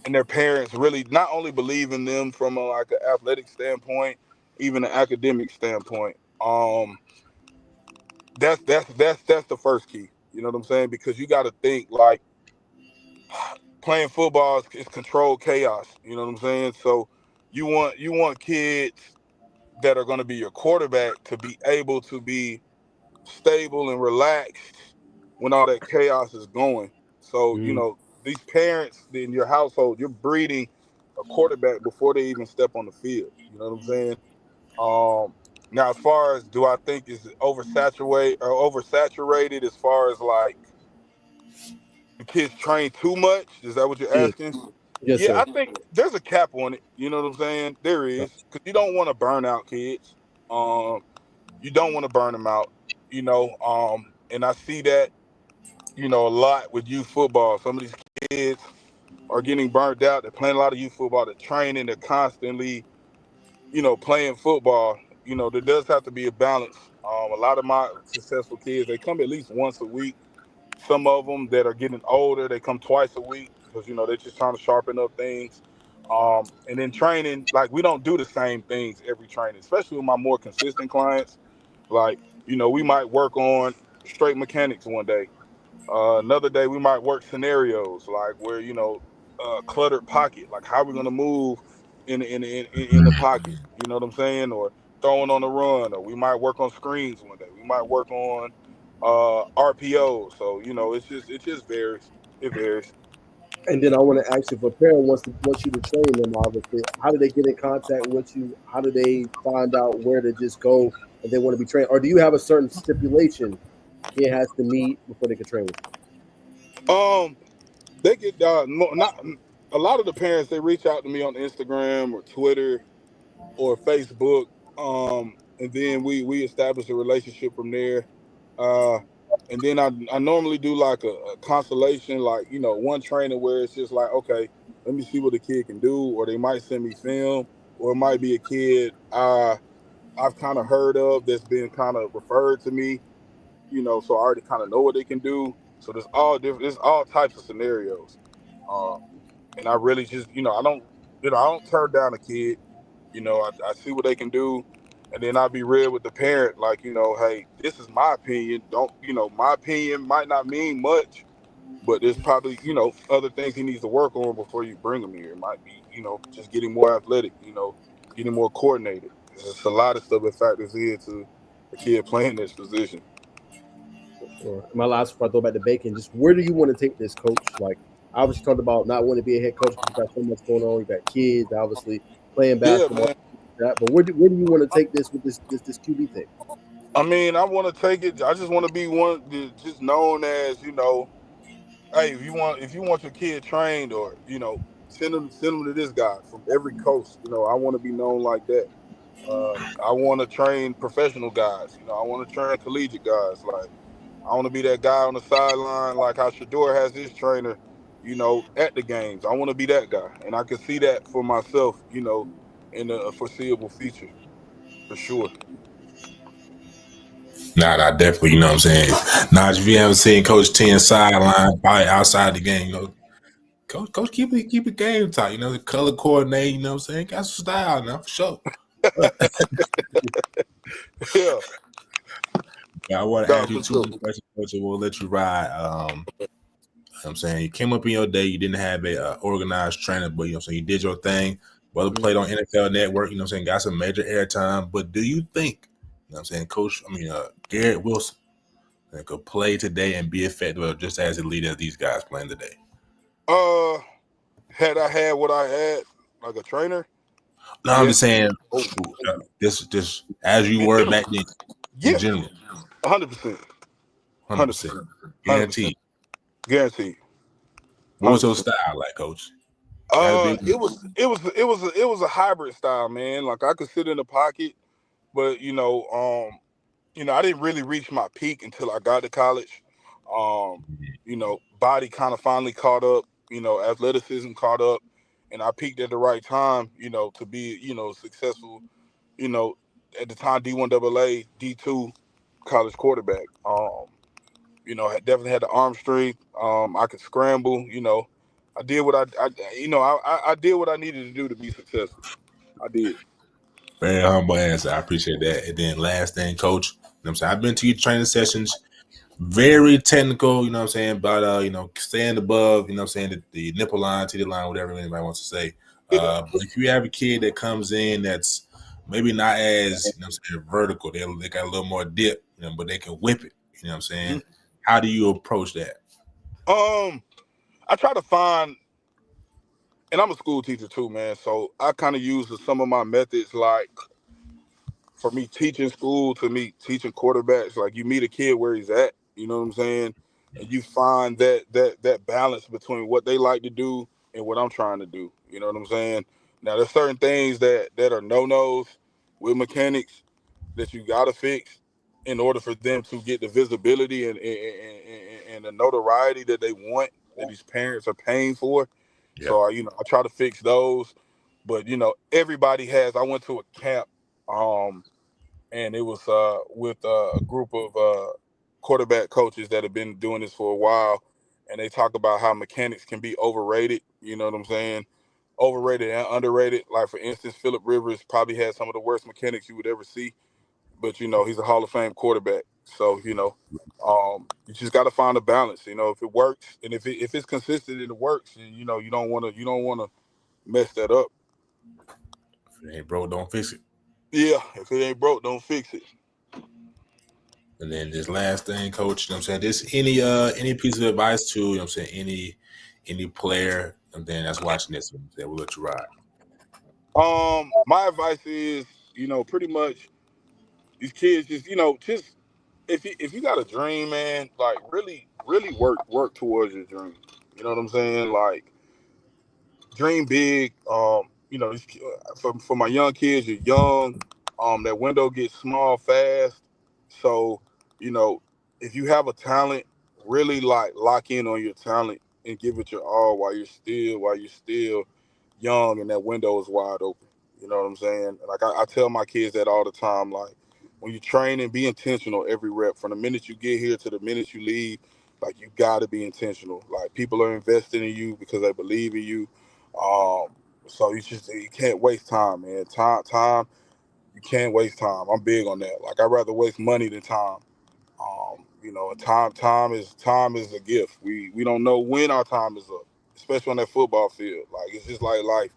And their parents really not only believe in them from like an athletic standpoint, even an academic standpoint. That's the first key. You know what I'm saying? Because you got to think like playing football is controlled chaos. You know what I'm saying? So you want kids that are going to be your quarterback to be able to be stable and relaxed when all that chaos is going. So, these parents in your household, you're breeding a quarterback before they even step on the field. You know what I'm saying? Now, as far as do I think is oversaturated as far as like the kids train too much? Is that what you're Yes, asking? yes, Yeah, sir. I think there's a cap on it. You know what I'm saying? There is, because you don't want to burn out kids. You don't want to burn them out. And I see that a lot with youth football. Some of these kids are getting burnt out. They're playing a lot of youth football. They're training. They're constantly, playing football. There does have to be a balance. A lot of my successful kids, they come at least once a week. Some of them that are getting older, they come twice a week because, they're just trying to sharpen up things. And then training, like we don't do the same things every training, especially with my more consistent clients. Like, we might work on straight mechanics one day. Another day we might work scenarios like where cluttered pocket, like how we're gonna move in the pocket. You know what I'm saying? Or throwing on the run. Or we might work on screens one day. We might work on RPO. So it just varies. It varies. And then I want to ask you, if a parent wants you to train them, obviously, how do they get in contact with you? How do they find out where to just go if they want to be trained? Or do you have a certain stipulation it has to meet before they can train with Um, they get not a lot of the parents, they reach out to me on Instagram or Twitter or Facebook, and then we establish a relationship from there. Uh, and then I normally do like a constellation, like one training where it's just like, okay, let me see what the kid can do, or they might send me film, or it might be a kid I've kind of heard of that's been kind of referred to me, so I already kind of know what they can do. So there's all different, there's all types of scenarios, uh, and I really just, I don't turn down a kid. I see what they can do, and then I'll be real with the parent, like, hey, this is my opinion. Don't, my opinion might not mean much, but there's probably, other things he needs to work on before you bring him here. It might be, just getting more athletic, getting more coordinated. There's a lot of stuff that factors into a kid playing this position. Sure. My last before I throw back to Bacon, just where do you want to take this, coach? Like, obviously talked about not wanting to be a head coach because you got so much going on. You got kids, obviously playing Yeah, basketball. man. That, but where do you want to take this with this QB thing? I mean, I want to take it. I just want to be one just known as, hey, if you want your kid trained, or send them to this guy from every coast. I want to be known like that. I want to train professional guys. I want to train collegiate guys. Like, I want to be that guy on the sideline, like how Shador has his trainer, at the games. I want to be that guy, and I can see that for myself, in the foreseeable future, for sure. Nah, definitely, you know what I'm saying? Nah, if you haven't seen Coach 10 sideline, probably outside the game, Coach keep it game tight, the color coordinate, you know what I'm saying? Got some style now, for sure. Yeah, I want to no, ask you for two sure. more questions, Coach, and we'll let you ride. I'm saying you came up in your day, you didn't have a organized trainer, but you did your thing. Brother played on NFL Network, got some major airtime. But do you think, Coach, Garrett Wilson could play today and be effective just as a leader as these guys playing today? Had I had what I had, like a trainer, No, I'm just yes. saying, this as you were back then, in Yes, general, 100%, 100%, 100%, guaranteed. guaranteed, What was your 100%. style like, Coach? Gotta be. It was a hybrid style, man. Like, I could sit in the pocket, but I didn't really reach my peak until I got to college. Body kind of finally caught up. Athleticism caught up, and I peaked at the right time. To be successful. You know, at the time, D1 AA, D2 college quarterback. I definitely had the arm strength. I could scramble. I did what I did what I needed to do to be successful. I did. Very humble answer. I appreciate that. And then last thing, Coach, I'm saying, I've been to your training sessions, very technical, but staying above, the nipple line, TD line, whatever anybody wants to say. Yeah. But if you have a kid that comes in that's maybe not as, vertical, they got a little more dip, but they can whip it, How do you approach that? I try to find, and I'm a school teacher too, man. So I kind of use some of my methods, like for me teaching school to me teaching quarterbacks. Like, you meet a kid where he's at, you know what I'm saying, and you find that balance between what they like to do and what I'm trying to do. You know what I'm saying? Now, there's certain things that are no-nos with mechanics that you gotta fix in order for them to get the visibility and the notoriety that they want, that these parents are paying for. Yeah. So I try to fix those. But everybody has. I went to a camp, and it was with a group of quarterback coaches that have been doing this for a while, and they talk about how mechanics can be overrated. You know what I'm saying? Overrated and underrated. Like, for instance, Phillip Rivers probably had some of the worst mechanics you would ever see, but he's a Hall of Fame quarterback. So you just got to find a balance. If it works, and if it's consistent and it works, and you don't want to mess that up. If it ain't broke, don't fix it. Yeah, if it ain't broke, don't fix it. And then this last thing, Coach, just any piece of advice to, any player, and then that's watching this, we'll let you ride. My advice is, pretty much these kids just if you got a dream, man, like, really really work towards your dream. You know what I'm saying? Like, dream big. For my young kids, you're young. That window gets small fast. So, if you have a talent, really, like, lock in on your talent and give it your all while you're still young and that window is wide open. You know what I'm saying? Like I tell my kids that all the time. Like when you train and be intentional every rep, from the minute you get here to the minute you leave. Like you got to be intentional. Like people are investing in you because they believe in you. So you can't waste time, man. Time. You can't waste time. I'm big on that. Like I'd rather waste money than time. And time is a gift. We don't know when our time is up, especially on that football field. Like it's just like life.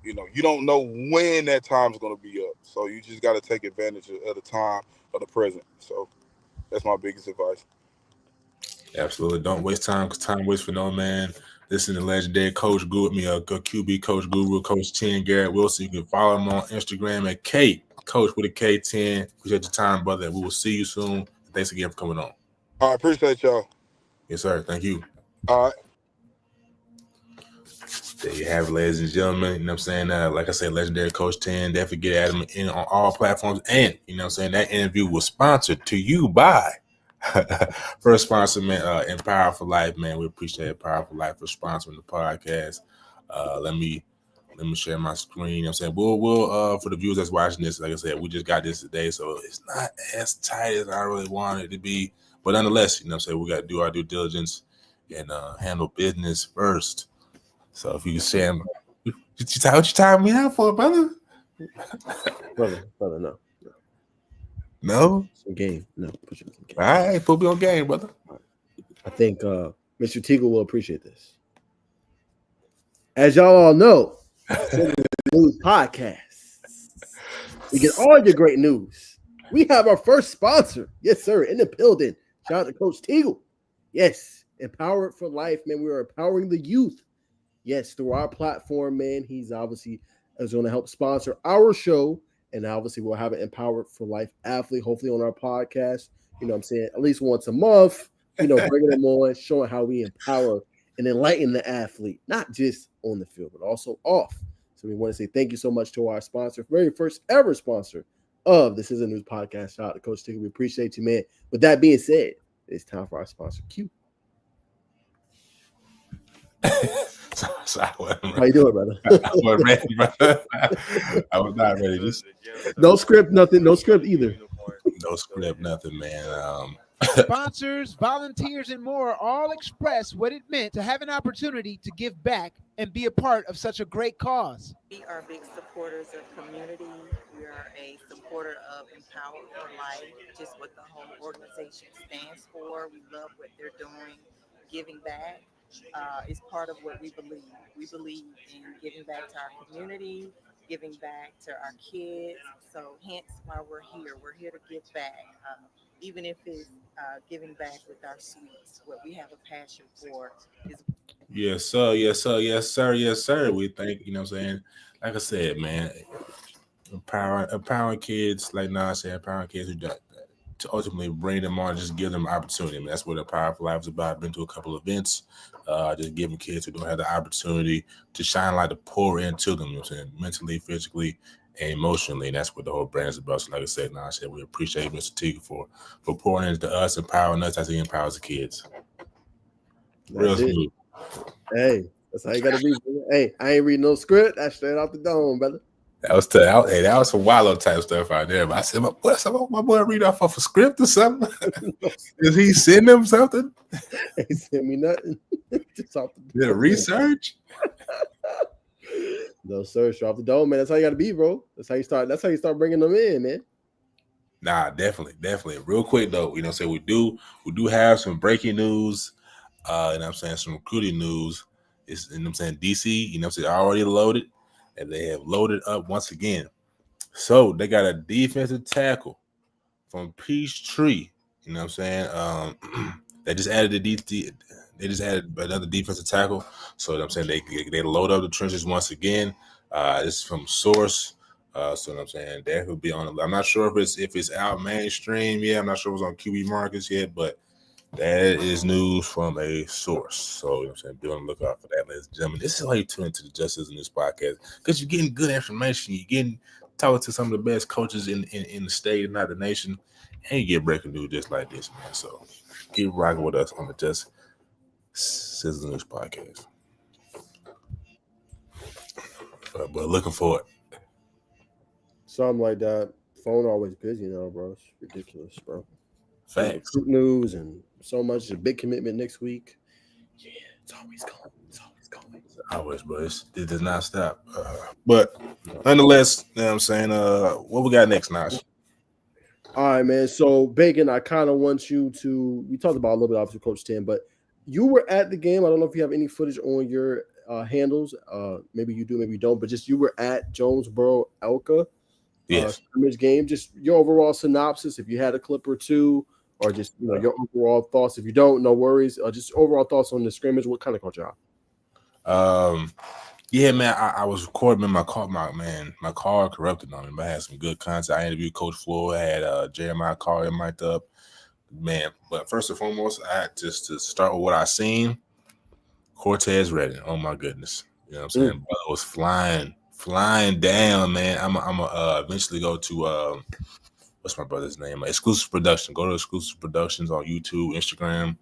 You don't know when that time's gonna be up. So you just gotta take advantage of the time of the present. So that's my biggest advice. Absolutely. Don't waste time because time waits for no man. This is the legendary Coach Guru, QB Coach Guru, Coach 10, Garrett Wilson. You can follow him on Instagram at Coach with a K10. Appreciate your time, brother. We will see you soon. Thanks again for coming on. I appreciate y'all. Yes, sir. Thank you. All right. There you have it, ladies and gentlemen. You know what I'm saying? Like I said, legendary Coach 10. Definitely get at him in on all platforms. And, you know what I'm saying, that interview was sponsored to you by first sponsor, man, Empower for Life, man. We appreciate Empower for Life for sponsoring the podcast. Let me share my screen. You know what I'm saying? We'll for the viewers that's watching this, like I said, we just got this today, so it's not as tight as I really wanted it to be. But nonetheless, you know what I'm saying, we got to do our due diligence and handle business first. So if you can share, what you tying me out for, brother? brother, no. No? Some game. No, put you in some game. All right, put me on game, brother. I think Mr. Teagle will appreciate this. As y'all all know, news podcast. We get all your great news. We have our first sponsor. Yes, sir, in the building. Shout out to Coach Teagle. Yes, Empowered for Life, man. We are empowering the youth. Yes, through our platform, man. He's obviously is going to help sponsor our show. And obviously we'll have an Empowered for Life athlete, hopefully on our podcast. You know what I'm saying? At least once a month, bringing them on, showing how we empower and enlighten the athlete, not just on the field, but also off. So we want to say thank you so much to our sponsor, very first ever sponsor of This Is a News Podcast. Shout out to Coach Ticker. We appreciate you, man. With that being said, it's time for our sponsor, Q. How you doing, brother? I wasn't ready, brother. I was not ready. No script, nothing. No script either. No script, nothing, man. Sponsors, volunteers, and more all express what it meant to have an opportunity to give back and be a part of such a great cause. We are big supporters of community. We are a supporter of Empower for Life, just what the whole organization stands for. We love what they're doing. Giving back is part of what we believe. We believe in giving back to our community, giving back to our kids. So hence why we're here. We're here to give back. Even if it's giving back with our sweets, what we have a passion for is. Yes, sir. Yes, sir. Yes, sir. Yes, sir. We think, you know what I'm saying? Like I said, man, empowering kids, like Nas said, empowering kids who to ultimately bring them on, just give them opportunity. I mean, that's what Empower for Life is about. I've been to a couple of events, just giving kids who don't have the opportunity to shine light, to pour into them, you know what I'm saying, mentally, physically, and emotionally. And that's what the whole brand is about. So like I said, we appreciate Mr. Teague for pouring into us, empowering us as he empowers the kids. Real smooth. Hey, that's how you gotta be. Hey, I ain't reading no script. That's straight off the dome, brother. That was tough. Hey, that was some wild type stuff out there. But I said, my boy read off of a script or something. Is he send him something? He sent me nothing. Just off the dome. Research? No, sir. Straight off the dome, man. That's how you gotta be, bro. That's how you start bringing them in, man. Nah, definitely. Real quick though, you know, say we do have some breaking news. You know what I'm saying, some recruiting news. It's, you know what I'm saying, DC, you know what I'm saying, already loaded, and they have loaded up once again. So they got a defensive tackle from Peachtree, you know what I'm saying. They just added another defensive tackle. So you know what I'm saying, they load up the trenches once again. This is from Source. So you know what I'm saying, that will be on. I'm not sure if it's out mainstream yet. I'm not sure if it's on QB Markets yet, but that is news from a source. So, you know what I'm saying, be on the lookout for that, ladies and gentlemen. This is how you tune into the Justice in this podcast, because you're getting good information. You're getting talking to some of the best coaches in the state and not the nation, and you get breaking news just like this, man. So keep rocking with us on the Justice Sizzling News Podcast. But looking forward. Something like that. Phone always busy now, bro. It's ridiculous, bro. Facts. Recruit news and so much. It's a big commitment next week. Yeah, it's always going. It's always going. Always, bro. It does not stop. But nonetheless, you know what I'm saying? What we got next, Nash? All right, man. So, Bacon, I kind of want you to. We talked about a little bit, obviously, Coach 10, but you were at the game. I don't know if you have any footage on your handles. Maybe you do, maybe you don't, but just you were at Jonesboro Elka scrimmage game. Just your overall synopsis, if you had a clip or two, or just your overall thoughts. If you don't, no worries. Just overall thoughts on the scrimmage. What kind of caught you out? Yeah, man, I was recording in my car. My car corrupted on me, but I had some good content. I interviewed Coach Floyd. I had Jeremiah Carter mic'd up. Man, but first and foremost, I had just to start with what I seen. Cortez Redding. Oh my goodness. You know what I'm saying? Brother was flying down, man. I'm eventually go to what's my brother's name? Exclusive Production. Go to Exclusive Productions on YouTube, Instagram.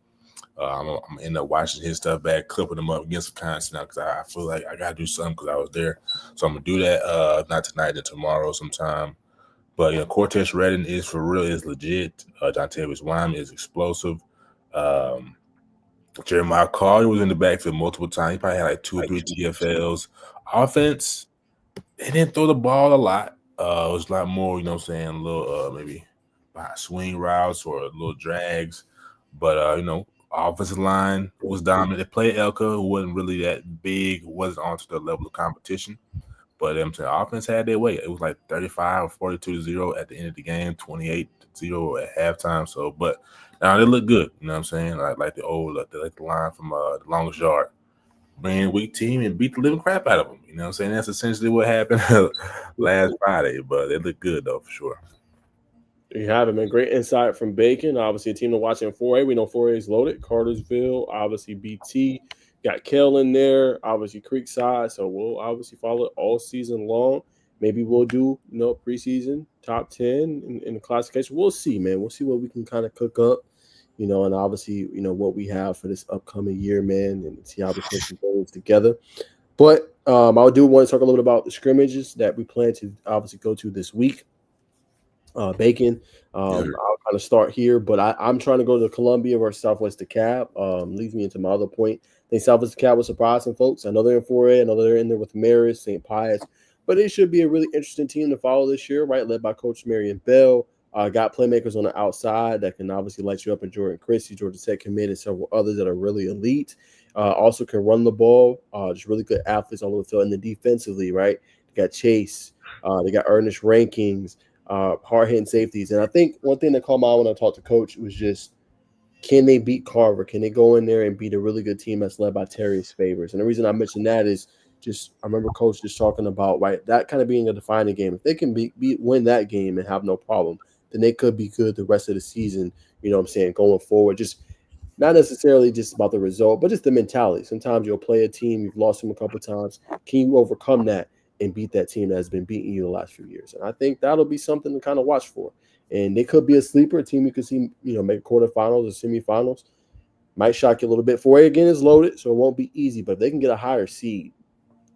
I'm end up watching his stuff back, clipping them up, getting some content now because I feel like I gotta do something because I was there. So I'm gonna do that not tonight, then tomorrow sometime. But Cortez Redding is for real, is legit. Dontavius Wyman is explosive. Jeremiah Carter was in the backfield multiple times. He probably had like 2 or 3 TFLs. Offense, they didn't throw the ball a lot. It was a lot more, a little maybe swing routes or little drags. But offensive line was dominant. They played Elka, who wasn't really that big, wasn't onto the level of competition. But offense had their way. It was like 35 or 42-0 at the end of the game, 28-0 at halftime. So, but now they look good. You know what I'm saying? Like the line from the longest yard. Bring in a weak team and beat the living crap out of them. You know what I'm saying? That's essentially what happened last Friday. But they look good, though, for sure. There you have it, man. Great insight from Bacon. Obviously, a team to watch in 4A. We know 4A is loaded. Cartersville, obviously BT. Got Kell in there, obviously Creekside. So we'll obviously follow it all season long. Maybe we'll do, preseason top 10 in the classification. We'll see, man. We'll see what we can kind of cook up, and obviously, what we have for this upcoming year, man, and see how we put some things together. But I do want to talk a little bit about the scrimmages that we plan to obviously go to this week. Bacon. I'll kind of start here, but I'm trying to go to Columbia versus Southwest DeKalb. Leads me into my other point. I think Southwest DeKalb was surprising folks. I know they're in 4A. I know they're in there with Marist, St. Pius, but it should be a really interesting team to follow this year, right? Led by Coach Marion Bell. Got playmakers on the outside that can obviously light you up in Jordan Christie, Georgia Tech commit, and several others that are really elite. Also can run the ball. Just really good athletes all over the field. And then defensively, right? They got Chase. They got Ernest Rankings. Hard-hitting safeties. And I think one thing that caught my eye when I talked to Coach was just, can they beat Carver? Can they go in there and beat a really good team that's led by Terrius Favors? And the reason I mentioned that is just, I remember Coach just talking about, right, that kind of being a defining game. If they can win that game and have no problem, then they could be good the rest of the season, going forward. Just not necessarily just about the result, but just the mentality. Sometimes you'll play a team, you've lost them a couple of times. Can you overcome that and beat that team that has been beating you the last few years? And I think that'll be something to kind of watch for. And they could be a sleeper, a team you could see, make quarterfinals or semifinals. Might shock you a little bit. 4A, again, is loaded, so it won't be easy. But if they can get a higher seed,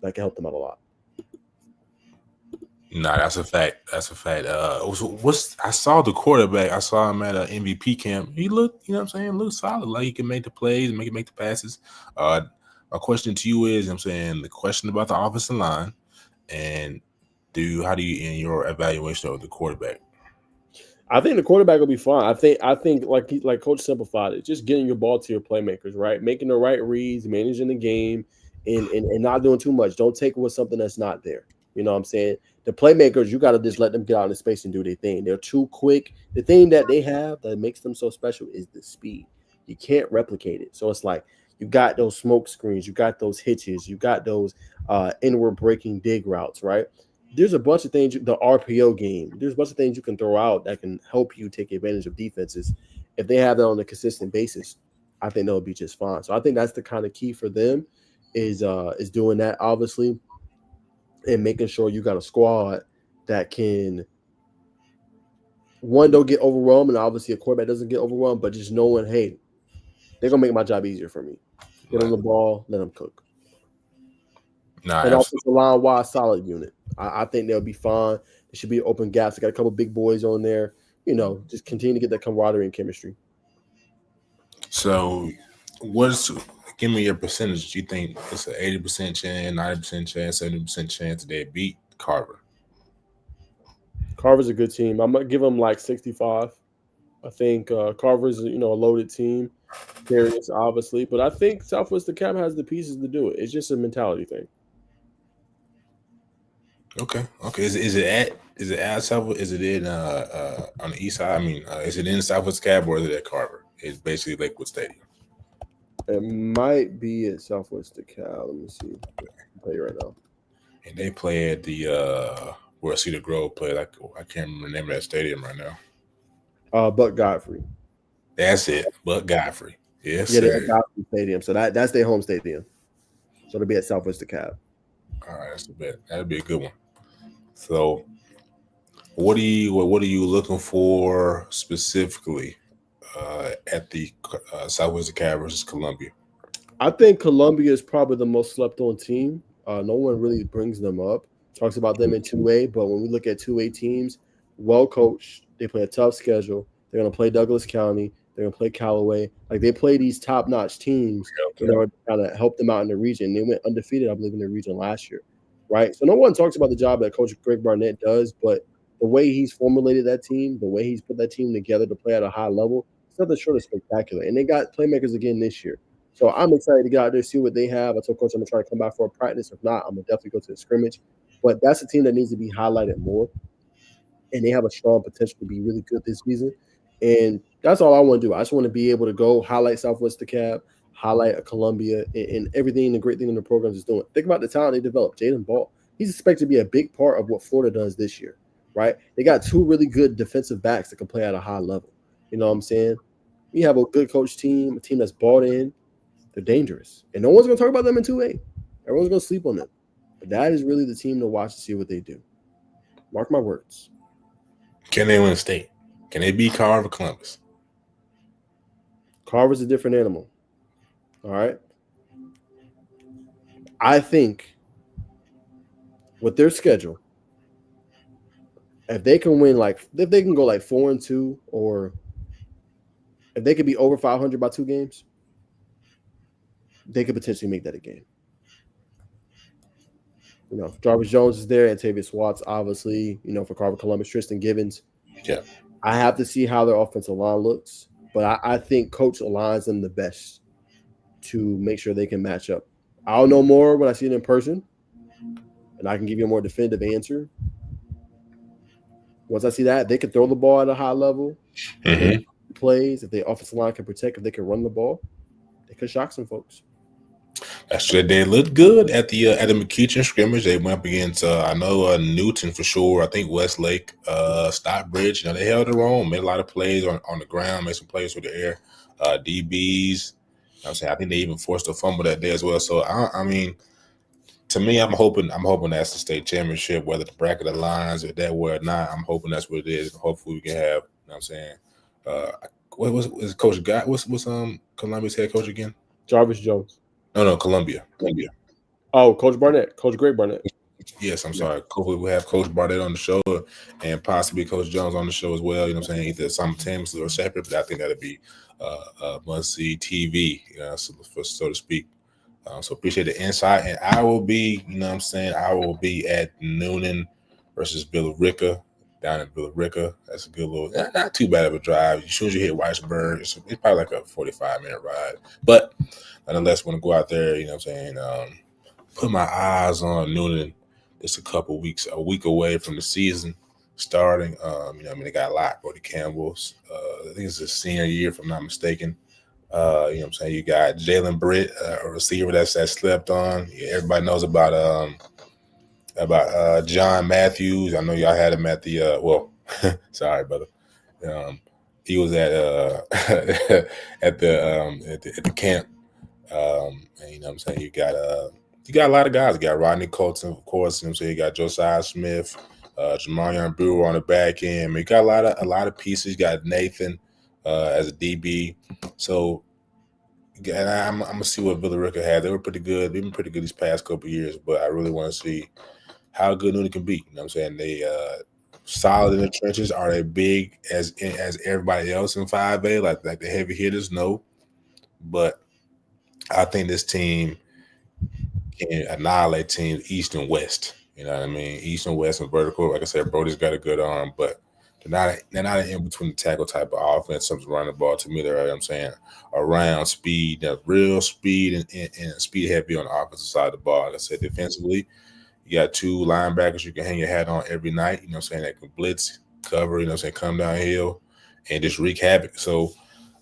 that can help them out a lot. Nah, that's a fact. That's a fact. I saw the quarterback. I saw him at an MVP camp. He looked, looked solid. Like he can make the plays and make the passes. My question to you is, the question about the offensive line, and how do you, in your evaluation of the quarterback? I think the quarterback will be fine. I think like Coach simplified it, just getting your ball to your playmakers, right? Making the right reads, managing the game, and not doing too much. Don't take away something that's not there. You know what I'm saying? The playmakers, you got to just let them get out in space and do their thing. They're too quick. The thing that they have that makes them so special is the speed. You can't replicate it. So it's like you got those smoke screens, you got those hitches, you got those inward breaking dig routes, right? There's a bunch of things, the RPO game, there's a bunch of things you can throw out that can help you take advantage of defenses. If they have that on a consistent basis, I think they'll be just fine. So I think that's the kind of key for them is doing that, obviously, and making sure you got a squad that can, one, don't get overwhelmed, and obviously a quarterback doesn't get overwhelmed, but just knowing, hey, they're going to make my job easier for me. Get on the ball, let them cook. Nah, And absolutely. offensive line wide, solid unit. I think they'll be fine. There should be open gaps. They got a couple big boys on there. Just continue to get that camaraderie and chemistry. So, give me your percentage. Do you think it's an 80% chance, 90% chance, 70% chance they beat Carver? Carver's a good team. I'm gonna give them like 65. I think Carver's a loaded team. Curious, obviously, but I think Southwest DeKalb has the pieces to do it. It's just a mentality thing. Okay. Is it at Southwest? Is it in on the east side? I mean, is it in Southwest DeKalb or is it at Carver? It's basically Lakewood Stadium. It might be at Southwest DeKalb. Let me see. I'll tell you right now. And they play at the where Cedar Grove played. I can't remember the name of that stadium right now. Buck Godfrey. That's it. Buck Godfrey. Yes, Yeah, sir. they're at Godfrey Stadium. So that's their home stadium. So it'll be at Southwest DeKalb. All right, that's the bet. That'd be a good one. So, what are you looking for specifically at the Southwest DeKalb versus Columbia? I think Columbia is probably the most slept on team. No one really brings them up. Talks about them in 2A, but when we look at 2A teams, well coached, they play a tough schedule. They're going to play Douglas County. They're going to play Callaway. Like they play these top-notch teams in order to kind of help them out in the region. They went undefeated, I believe, in the region last year, right? So no one talks about the job that Coach Greg Barnett does, but the way he's formulated that team, the way he's put that team together to play at a high level, it's nothing short of spectacular. And they got playmakers again this year. So I'm excited to get out there, see what they have. I told Coach I'm going to try to come back for a practice. If not, I'm going to definitely go to the scrimmage. But that's a team that needs to be highlighted more. And they have a strong potential to be really good this season. And that's all I want to do. I just want to be able to go highlight Southwest DeKalb, highlight Columbia, and everything, the great thing in the program is doing. Think about the talent they developed. Jaden Ball, he's expected to be a big part of what Florida does this year, right? They got two really good defensive backs that can play at a high level. You know what I'm saying? We have a good coach team, a team that's bought in. They're dangerous. And no one's going to talk about them in 2A. Everyone's going to sleep on them. But that is really the team to watch to see what they do. Mark my words. Can they win state? Can they beat Carver Columbus? Carver's a different animal. All right. I think with their schedule, if they can win if they can go 4-2, or if they could be over 500 by 2 games, they could potentially make that a game. Jarvis Jones is there, and Tavius Watts, obviously, for Carver Columbus, Tristan Givens. Yeah. I have to see how their offensive line looks, but I think Coach aligns them the best to make sure they can match up. I'll know more when I see it in person, and I can give you a more definitive answer. Once I see that, they can throw the ball at a high level. Mm-hmm. Plays, if the offensive line can protect, if they can run the ball, they could shock some folks. That's true. They looked good at the McEachin scrimmage. They went up against I know Newton for sure. I think Westlake, Stockbridge. They held their own, made a lot of plays on the ground, made some plays with the air. DBs. I'm saying I think they even forced a fumble that day as well. So I mean, to me, I'm hoping that's the state championship. Whether the bracket aligns or that way or not, I'm hoping that's what it is. Hopefully we can have. You know what I'm saying. What was Coach Guy? What's Columbia's head coach again? Jarvis Jones. No, Columbia. Oh, Coach Barnett. Coach Greg Barnett. Yes, I'm sorry. Hopefully we have Coach Barnett on the show and possibly Coach Jones on the show as well. You know what I'm saying? Either simultaneously or separate, but I think that'd be must-see TV, so to speak. So appreciate the insight. And I will be, I will be at Noonan versus Billerica, down in Billerica. That's a good little, not too bad of a drive. As soon as you hit Whitesburg, it's probably like a 45-minute ride. But nonetheless, want to go out there, put my eyes on Noonan. It's a week away from the season starting. They got a lot. Brody Campbell's, I think it's his senior year, if I'm not mistaken. You got Jalen Britt, a receiver that slept on. Yeah, everybody knows about John Matthews. I know y'all had him at the sorry, brother. He was at at the camp. And you got a lot of guys. You got Rodney Colton, of course. You got Josiah Smith, Jamarion Brewer on the back end. You got a lot of pieces. You got Nathan as a DB. So Yeah, I'm gonna see what Villarica had. They were pretty good. They've been pretty good these past couple of years, but I really want to see how good Newton can be. You know what I'm saying? They solid in the trenches. Are they big as everybody else in 5A? Like the heavy hitters? No. But I think this team can annihilate teams East and West. You know what I mean? East and West and vertical. Like I said, Brody's got a good arm, but they're not an in between the tackle type of offense. Something's running the ball to me. They're, you know what I'm saying, around speed, that real speed and speed heavy on the offensive side of the ball. Like I said, defensively, you got two linebackers you can hang your hat on every night. You know what I'm saying? That can blitz, cover, you know what I'm saying, come downhill and just wreak havoc. So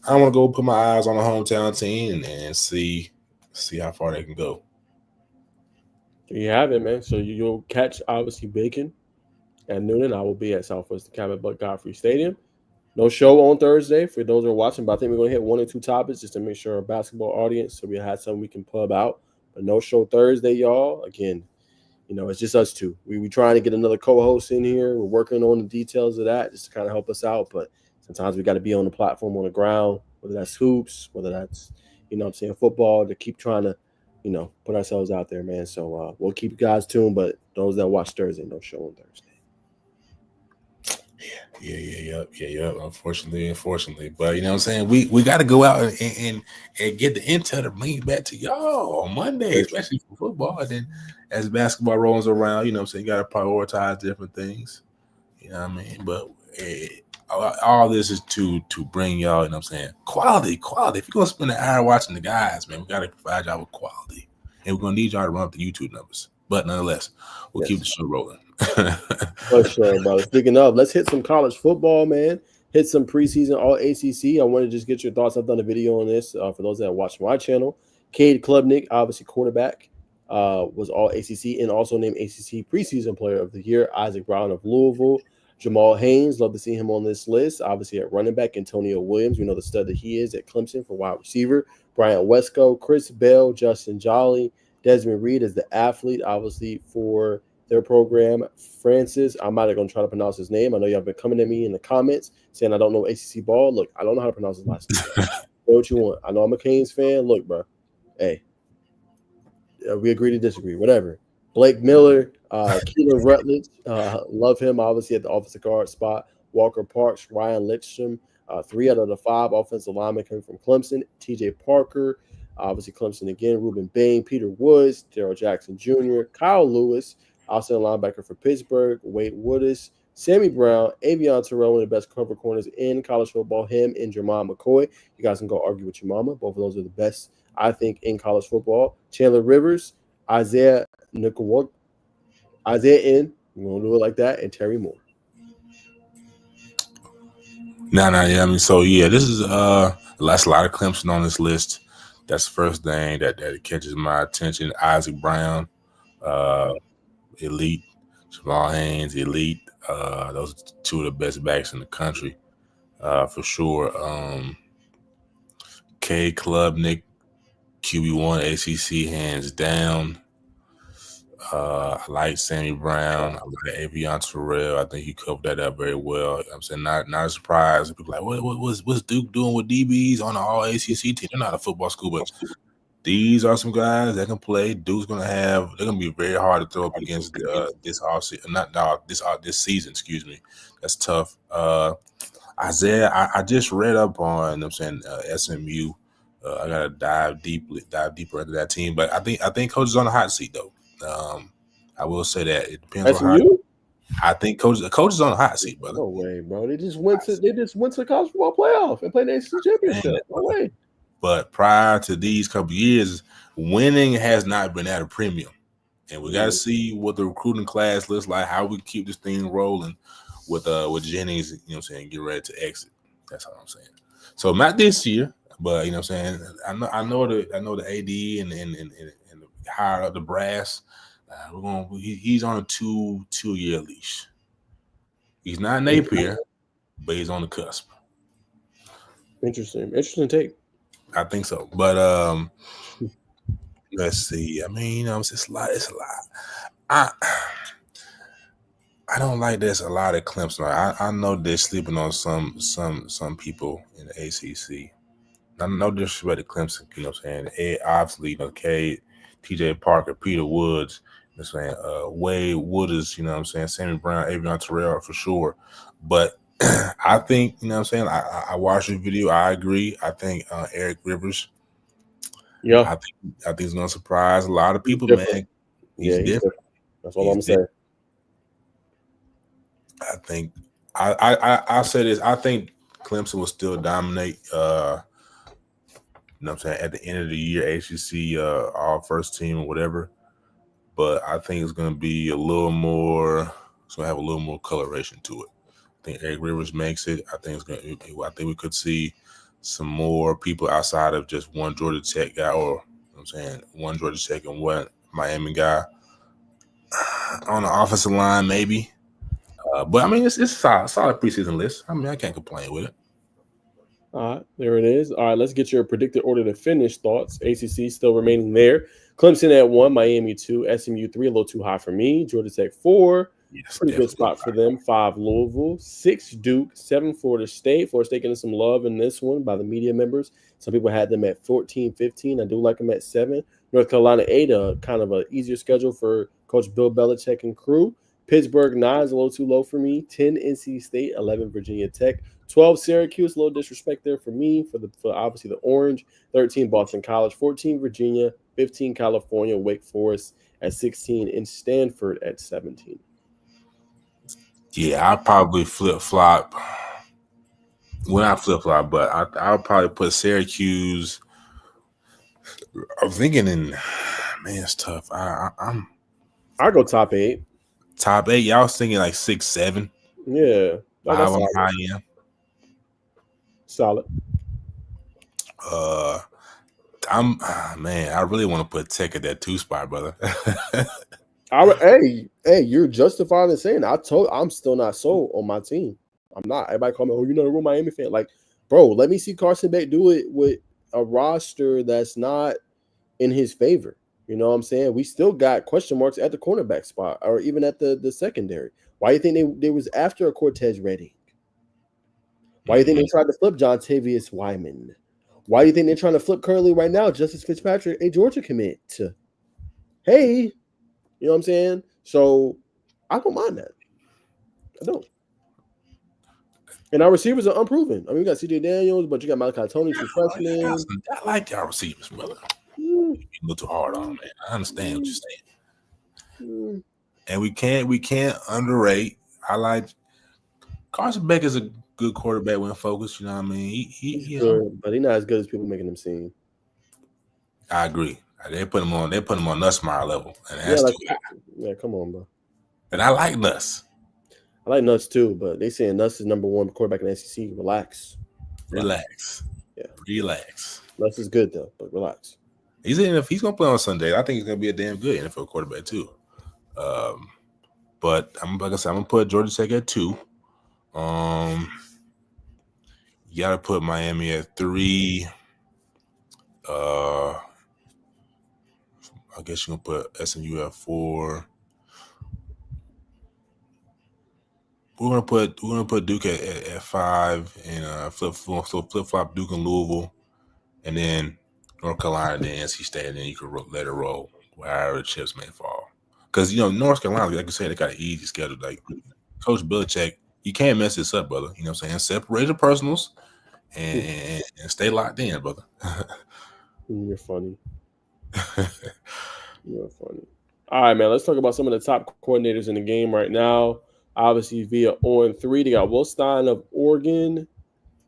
I want to go put my eyes on the hometown team and see how far they can go. There you have it, man. So you'll catch, obviously, Bacon at Noonan. I will be at Southwest Cabot Buck Godfrey Stadium. No show on Thursday for those who are watching, but I think we're going to hit one or two topics just to make sure our basketball audience, so we had something we can pub out. But no show Thursday, y'all. Again, it's just us two. We trying to get another co-host in here. We're working on the details of that just to kind of help us out. But sometimes we got to be on the platform on the ground, whether that's hoops, whether that's, football, to keep trying to, put ourselves out there, man. So we'll keep you guys tuned. But those that watch Thursday, no show on Thursday. Yeah. Unfortunately. But you know what I'm saying? We got to go out and get the intel to bring it back to y'all on Monday, especially for football. And then as basketball rolls around, you know what I'm saying, you got to prioritize different things. You know what I mean? But all this is to bring y'all, you know what I'm saying, quality. If you're going to spend an hour watching the guys, man, we got to provide y'all with quality. And we're going to need y'all to run up the YouTube numbers. But nonetheless, we'll keep the show rolling. For sure, brother. Speaking of, let's hit some college football, man. Hit some preseason All-ACC. I want to just get your thoughts. I've done a video on this for those that watch my channel. Cade Klubnik, obviously quarterback, was All-ACC and also named ACC Preseason Player of the Year. Isaac Brown of Louisville. Jamal Haynes, love to see him on this list. Obviously at running back, Antonio Williams. We know the stud that he is at Clemson for wide receiver. Bryant Wesco, Chris Bell, Justin Jolly, Desmond Reed as the athlete, obviously for their program. Francis, I'm not going to try to pronounce his name. I know y'all been coming at me in the comments saying I don't know ACC ball. Look, I don't know how to pronounce his last name. Say what you want. I know I'm a Canes fan. Look, bro. Hey, we agree to disagree. Whatever. Blake Miller, Keelan Rutledge, love him, obviously, at the offensive guard spot. Walker Parks, Ryan Litcham, 3 out of the 5 offensive linemen coming from Clemson. TJ Parker, obviously Clemson again. Ruben Bain, Peter Woods, Darrell Jackson Jr., Kyle Lewis, outside linebacker for Pittsburgh, Wade Woodis, Sammy Brown, Avion Terrell, one of the best cover corners in college football, him and Jermon McCoy. You guys can go argue with your mama. Both of those are the best, I think, in college football. Chandler Rivers, Isaiah N. We're going to do it like that, and Terry Moore. Yeah. I mean, so yeah, this is that's a lot of Clemson on this list. That's the first thing that catches my attention. Isaac Brown, elite. Jamal Haynes, elite. Those are 2 of the best backs in the country, for sure. Cade Klubnik, QB1 ACC, hands down. I like Sammy Brown. I like Avion Terrell. I think he covered that up very well. I'm saying not a surprise. People are like, what's Duke doing with DBs on the All-ACC team? They're not a football school, but these are some guys that can play. Duke's they're gonna be very hard to throw up against this season. Excuse me, that's tough. Isaiah, I just read up on. I'm saying SMU. I gotta dive deeper into that team, but I think coach is on the hot seat though. I will say that it depends on how. I think coach is on the hot seat, brother. No way, bro. They just went to the college football playoff and played the ACC championship. No way. But prior to these couple of years, winning has not been at a premium. And we got to see what the recruiting class looks like, how we keep this thing rolling with Jennings, you know what I'm saying, get ready to exit. That's all I'm saying. So not this year, but you know what I'm saying, I know the AD and the higher up the brass. He's on a two-year leash. He's not Napier, but he's on the cusp. Interesting take. I think so, but let's see. I mean, it's a lot. I don't like this a lot at Clemson. I know they're sleeping on some people in the ACC. no disrespect to Clemson, you know what I'm saying? Obviously, you know, Cade, TJ Parker, Peter Woods, you know what I'm saying? Wade Wooders, you know what I'm saying? Sammy Brown, Avion Terrell for sure. But I think, you know what I'm saying? I watched the video. I agree. I think Eric Rivers, Yeah, I think he's going to surprise a lot of he's people, different. man. He's different. different. That's all He's I'm saying. I think I say this. I think Clemson will still dominate. You know what I'm saying, at the end of the year, ACC all first team or whatever. But I think it's going to be a little more. It's going to have a little more coloration to it. I think Eric Rivers makes it. I think it's going to. I think we could see some more people outside of just one Georgia Tech guy, or you know what I'm saying, one Georgia Tech and one Miami guy on the offensive line, maybe. But I mean, it's a solid preseason list. I mean, I can't complain with it. All right, there it is. All right, let's get your predicted order to finish thoughts. ACC still remaining there. Clemson at 1, Miami 2, SMU 3, a little too high for me. Georgia Tech 4, Yes, pretty good definitely. spot for them. 5, Louisville, 6, Duke, 7, Florida State. Florida State getting some love in this one by the media members. Some people had them at 14, 15. I do like them at 7. North Carolina 8, kind of an easier schedule for Coach Bill Belichick and crew. Pittsburgh 9 is a little too low for me. 10, NC State, 11, Virginia Tech. 12, Syracuse, a little disrespect there for me, for obviously the Orange. 13, Boston College. 14, Virginia. 15, California. Wake Forest at 16. And Stanford at 17. Yeah, I'll probably flip-flop. Well, not flip-flop, but I'll probably put Syracuse. I'm thinking man, it's tough. I'm I'll go top 8. top 8. Y'all was thinking like 6, 7. Yeah. Five That's on solid. high end. Solid. Man, I really want to put Tech at that 2 spot, brother. Hey, you're justified in saying I'm still not sold on my team. I'm not. Everybody call me, oh, you're not a real Miami fan. Like, bro, let me see Carson Beck do it with a roster that's not in his favor. You know what I'm saying? We still got question marks at the cornerback spot or even at the secondary. Why do you think they was after a Cortez Redding? Why do you think they tried to flip John Tavius Wyman? Why do you think they're trying to flip currently right now Justice Fitzpatrick, a Georgia commit? Hey, you know what I'm saying? So I don't mind that. I don't. And our receivers are unproven. I mean, we got CJ Daniels, but you got Malachi Tony, two freshmen. I like y'all receivers, brother. You a little too hard on them, man. I understand what you're saying. And we can't underrate. I like Carson Beck is a good quarterback when focused. You know what I mean? He's good, but he's not as good as people making him seem. I agree. They put him on Nussmeier level, and that's too high. Yeah, come on, bro. And I like Nuss. I like Nuss too, but they saying Nuss is number 1 quarterback in the SEC. Relax. Yeah. Relax. Nuss is good though, but relax. He's gonna play on Sunday. I think he's gonna be a damn good NFL quarterback too. But like I said, I'm gonna put Georgia Tech at 2. You gotta put Miami at 3. I guess you're gonna put SMU at 4. We're gonna put Duke at 5 and flip flop Duke and Louisville, and then North Carolina, then NC State, and then you can let it roll wherever the chips may fall. Because North Carolina, like you said, they got an easy schedule. Like Coach Belichick, you can't mess this up, brother. You know what I'm saying? Separate the personals and stay locked in, brother. You're funny. You're funny. All right, man. Let's talk about some of the top coordinators in the game right now. Obviously, via on 3, they got Will Stein of Oregon.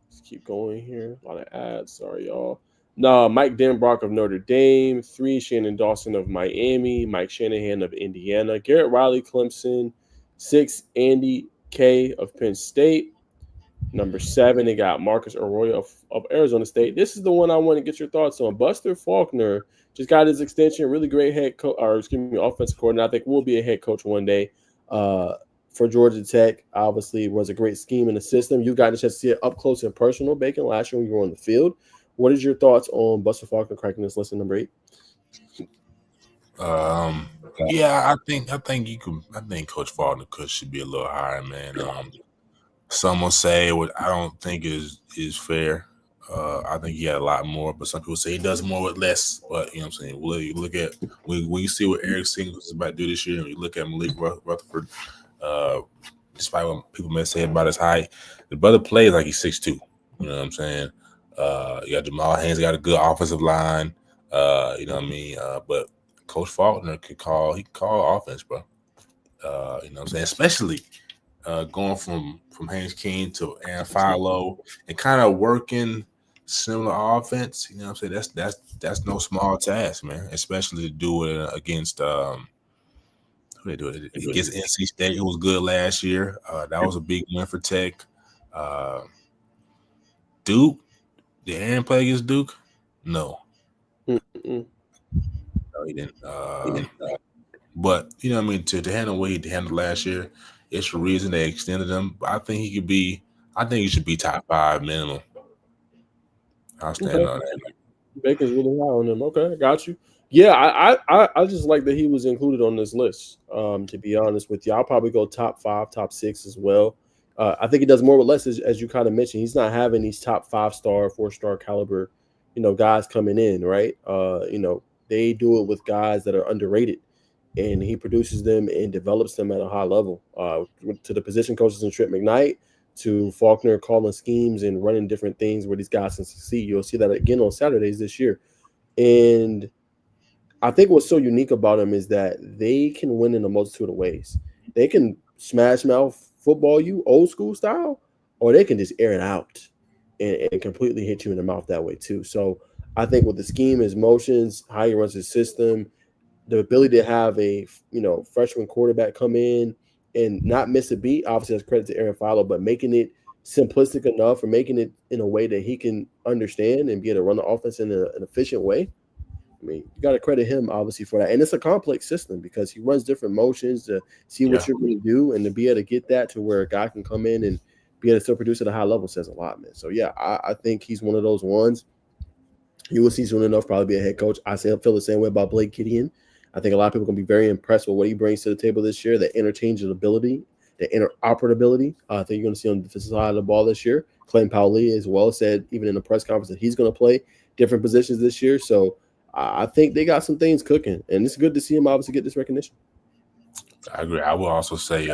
Let's keep going here. A lot of ads. Sorry, y'all. No, Mike Denbrock of Notre Dame. 3, Shannon Dawson of Miami. Mike Shanahan of Indiana. Garrett Riley, Clemson. 6, Andy K of Penn State. Number 7, they got Marcus Arroyo of Arizona State. This is the one I want to get your thoughts on. Buster Faulkner just got his extension. Really great offensive coordinator. I think will be a head coach one day. For Georgia Tech, obviously, was a great scheme in the system. You got a chance to see it up close and personal, Bacon, last year when you were on the field. What is your thoughts on Buster Faulkner cracking this list at number 8? Yeah, I think Coach Faulkner should be a little higher, man. Some will say what I don't think is fair. I think he had a lot more, but some people say he does more with less. But you know what I'm saying? You look at when you see what Eric Singles is about to do this year, and you look at Malik Rutherford, despite what people may say about his height, the brother plays like he's 6'2". You know what I'm saying? You got Jamal Haynes, got a good offensive line. You know what I mean? But Coach Faulkner he can call offense, bro. You know what I'm saying? Especially going from Haynes King to Aaron Philo and kind of working similar offense. You know what I'm saying? That's no small task, man. Especially to do it against who they do it against NC State. It was good last year. That was a big win for Tech. Duke, did Aaron play against Duke? No. Mm-mm. No, he didn't. But you know what I mean, to handle what he handled last year, it's the reason they extended him. But I think he should be top 5 minimum. I'll stand on that. Bacon's really high on him. Okay, I got you. Yeah, I just like that he was included on this list. To be honest with you, I'll probably go top 5, top 6 as well. I think he does more with less, as you kind of mentioned. He's not having these top 5-star, 4-star caliber, guys coming in, right? They do it with guys that are underrated, and he produces them and develops them at a high level. To the position coaches in Trip McKnight, to Faulkner calling schemes and running different things where these guys can succeed. You'll see that again on Saturdays this year. And I think what's so unique about them is that they can win in a multitude of ways. They can smash mouth football you old school style, or they can just air it out and completely hit you in the mouth that way too. So I think with the scheme, his motions, how he runs his system, the ability to have a freshman quarterback come in and not miss a beat, obviously that's credit to Aaron Philo, but making it simplistic enough or making it in a way that he can understand and be able to run the offense in an efficient way. I mean, you got to credit him obviously for that. And it's a complex system because he runs different motions to see what you're going to do, and to be able to get that to where a guy can come in and be able to still produce at a high level says a lot, man. So yeah, I think he's one of those ones. You will see soon enough probably be a head coach. I feel the same way about Blake Gideon. I think a lot of people are going to be very impressed with what he brings to the table this year, the interchangeability, the interoperability. I think you're going to see on the defensive side of the ball this year. Clayton Powley as well said, even in the press conference, that he's going to play different positions this year. So I think they got some things cooking, and it's good to see him obviously get this recognition. I agree. I will also say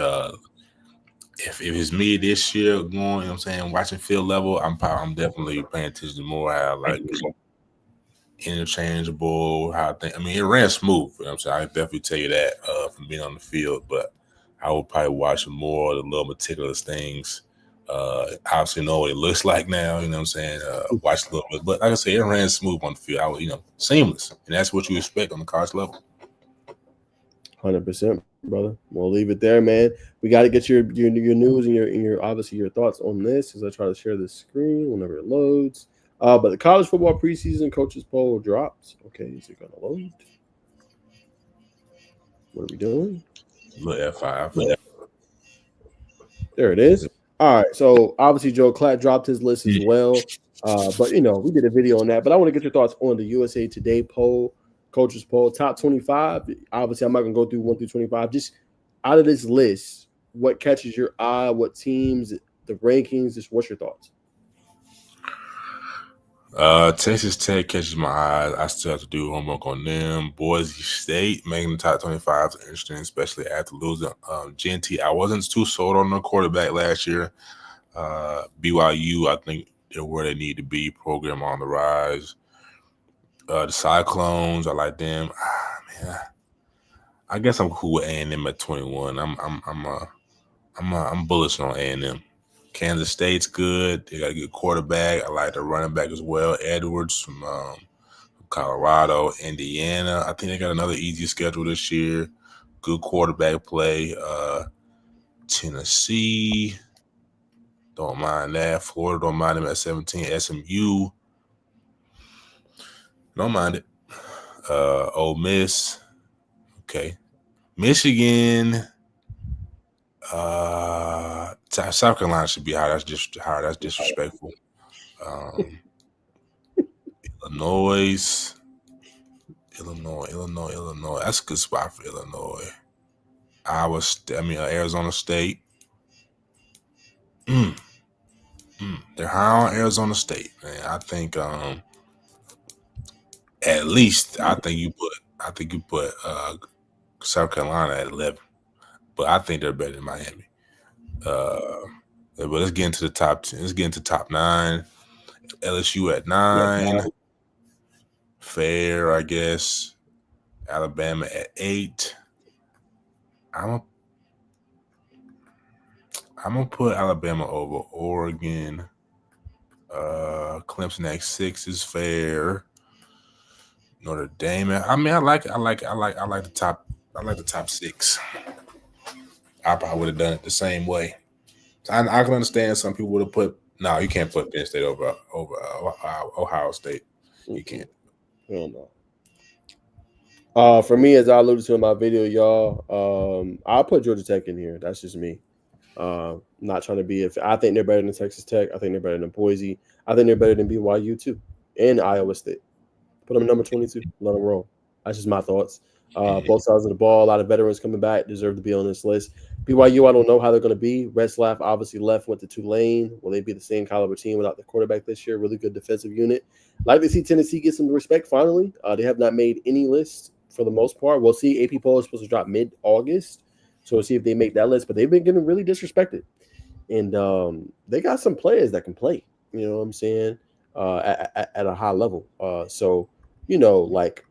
if it's me this year going, you know what I'm saying, watching field level, I'm definitely paying attention more how like interchangeable, how I think. I mean, it ran smooth. You know what I'm saying? I can definitely tell you that from being on the field, but I will probably watch more of the little meticulous things. Obviously know what it looks like now, you know what I'm saying? Watch a little bit. But like I said, it ran smooth on the field. I was, seamless. And that's what you expect on the college level. 100%, brother. We'll leave it there, man. We got to get your news and your obviously your thoughts on this as I try to share the screen whenever it loads. But the college football preseason coaches poll dropped. Okay, is it gonna load? What are we doing? Look, F5. There it is. All right. So obviously Joe Klatt dropped his list as well. But we did a video on that. But I want to get your thoughts on the USA Today poll, coaches poll, top 25. Obviously, I'm not gonna go through 1 through 25. Just out of this list, what catches your eye? What teams? The rankings? Just what's your thoughts? Texas Tech catches my eyes. I still have to do homework on them. Boise State making the top 25 is interesting, especially after losing Genty. I wasn't too sold on the quarterback last year. BYU, I think they're where they need to be. Program on the rise. The Cyclones, I like them. Man, I guess I'm cool with A&M at 21. I'm bullish on A&M. Kansas State's good. They got a good quarterback. I like the running back as well. Edwards from Colorado. Indiana, I think they got another easy schedule this year. Good quarterback play. Tennessee, don't mind that. Florida, don't mind them at 17. SMU, don't mind it. Ole Miss, okay. Michigan, South Carolina should be high. That's just high. That's disrespectful. Illinois. That's a good spot for Illinois. Arizona State. They're high on Arizona State, man. I think at least I think you put South Carolina at 11, but I think they're better than Miami. But let's get into the top 10. Let's get into top 9. LSU at 9. Fair, I guess. Alabama at 8. I'm gonna put Alabama over Oregon. Clemson at 6 is fair. Notre Dame. I mean, I like the top 6. I probably would have done it the same way. I can understand some people would have put. No, you can't put Penn State over Ohio State. You can't. Hell no. For me, as I alluded to in my video, y'all, I'll put Georgia Tech in here. That's just me. Not trying to be. I think they're better than Texas Tech. I think they're better than Boise. I think they're better than BYU too, and Iowa State. Put them number 22. Let them roll. That's just my thoughts. Both sides of the ball. A lot of veterans coming back deserve to be on this list. BYU, I don't know how they're going to be. Retzlaff obviously left, went to Tulane. Will they be the same caliber team without the quarterback this year? Really good defensive unit. Like to see Tennessee get some respect finally. They have not made any list for the most part. We'll see. AP poll is supposed to drop mid-August. So we'll see if they make that list. But they've been getting really disrespected. And they got some players that can play. You know what I'm saying? At a high level. So, like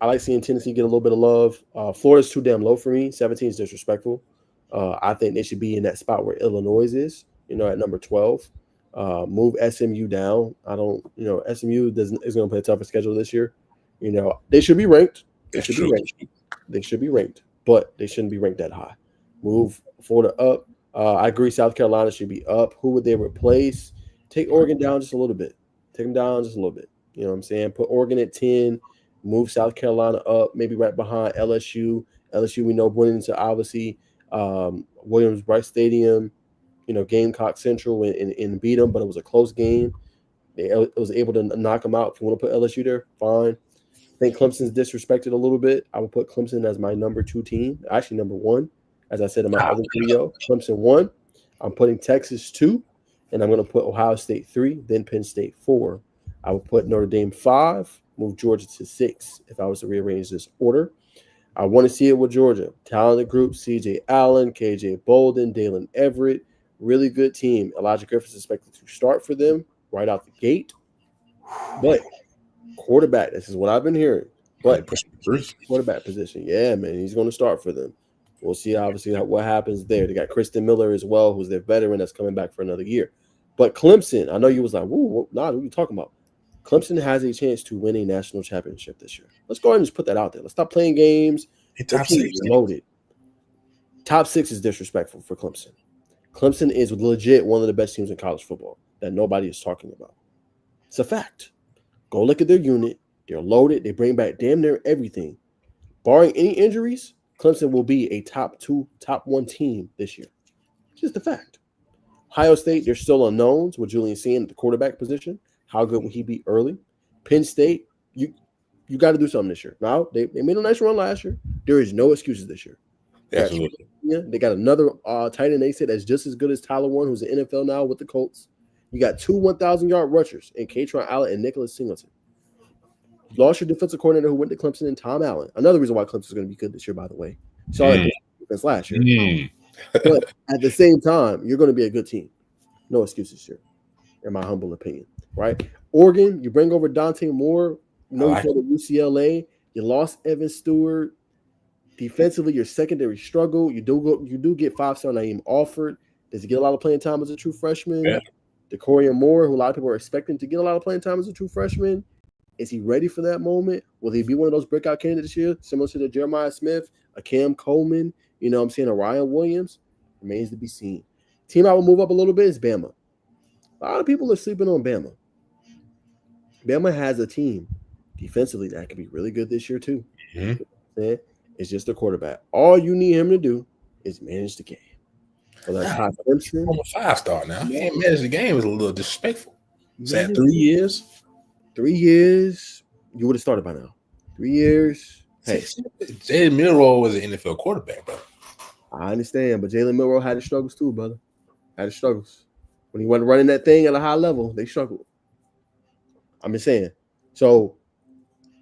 I like seeing Tennessee get a little bit of love. Florida's too damn low for me. 17 is disrespectful. I think they should be in that spot where Illinois is, at number 12. Move SMU down. SMU is going to play a tougher schedule this year. They should be ranked. They should be ranked, but they shouldn't be ranked that high. Move Florida up. I agree. South Carolina should be up. Who would they replace? Take Oregon down just a little bit. Take them down just a little bit. You know what I'm saying? Put Oregon at 10. Move South Carolina up, maybe right behind LSU. LSU, we know, went into obviously Williams-Brice Stadium, Gamecock Central and beat them, but it was a close game. It was able to knock them out. If you want to put LSU there, fine. I think Clemson's disrespected a little bit. I would put Clemson as my number 2 team, actually number 1, as I said in my other video. Clemson 1. I'm putting Texas 2, and I'm going to put Ohio State 3, then Penn State 4. I would put Notre Dame 5, move Georgia to 6 if I was to rearrange this order. I want to see it with Georgia. Talented group, C.J. Allen, K.J. Bolden, Dalen Everett. Really good team. Elijah Griffin's expected to start for them right out the gate. But quarterback, this is what I've been hearing. But quarterback position, yeah, man, he's going to start for them. We'll see, obviously, what happens there. They got Kristen Miller as well, who's their veteran that's coming back for another year. But Clemson, I know you was like, whoa, nah, what are you talking about? Clemson has a chance to win a national championship this year. Let's go ahead and just put that out there. Let's stop playing games. Top 6 loaded. Top 6 is disrespectful for Clemson. Clemson is legit one of the best teams in college football that nobody is talking about. It's a fact. Go look at their unit. They're loaded. They bring back damn near everything. Barring any injuries, Clemson will be a top 2, top 1 team this year. Just a fact. Ohio State, there's still unknowns with Julian Sean at the quarterback position. How good will he be early? Penn State, you got to do something this year. Now, they made a nice run last year. There is no excuses this year. Absolutely. They got another tight end they said that's just as good as Tyler Warren, who's in the NFL now with the Colts. You got 2 1,000-yard rushers in Katron Allen and Nicholas Singleton. You lost your defensive coordinator who went to Clemson and Tom Allen. Another reason why Clemson is going to be good this year, by the way. Saw that defense last year. But at the same time, you're going to be a good team. No excuses here, in my humble opinion. Right? Oregon, you bring over Dante Moore. You know, you go to UCLA. You lost Evan Stewart. Defensively, your secondary struggle. You do get 5-star Naeem Alford. Does he get a lot of playing time as a true freshman? Yeah. DeCorian Moore, who a lot of people are expecting to get a lot of playing time as a true freshman. Is he ready for that moment? Will he be one of those breakout candidates this year, similar to the Jeremiah Smith, a Cam Coleman, a Ryan Williams? Remains to be seen. Team I will move up a little bit is Bama. A lot of people are sleeping on Bama. Bama has a team defensively that could be really good this year too. Mm-hmm. It's just the quarterback. All you need him to do is manage the game. So that's Todd Simpson. I'm a 5-star now. He ain't managed the game is a little disrespectful. Is that 3 years? 3 years, you would have started by now. 3 years. Hey, Jalen Milroe was an NFL quarterback, bro. I understand, but Jalen Milroe had his struggles too, brother. Had his struggles. When he wasn't running that thing at a high level, they struggled. I'm just saying. So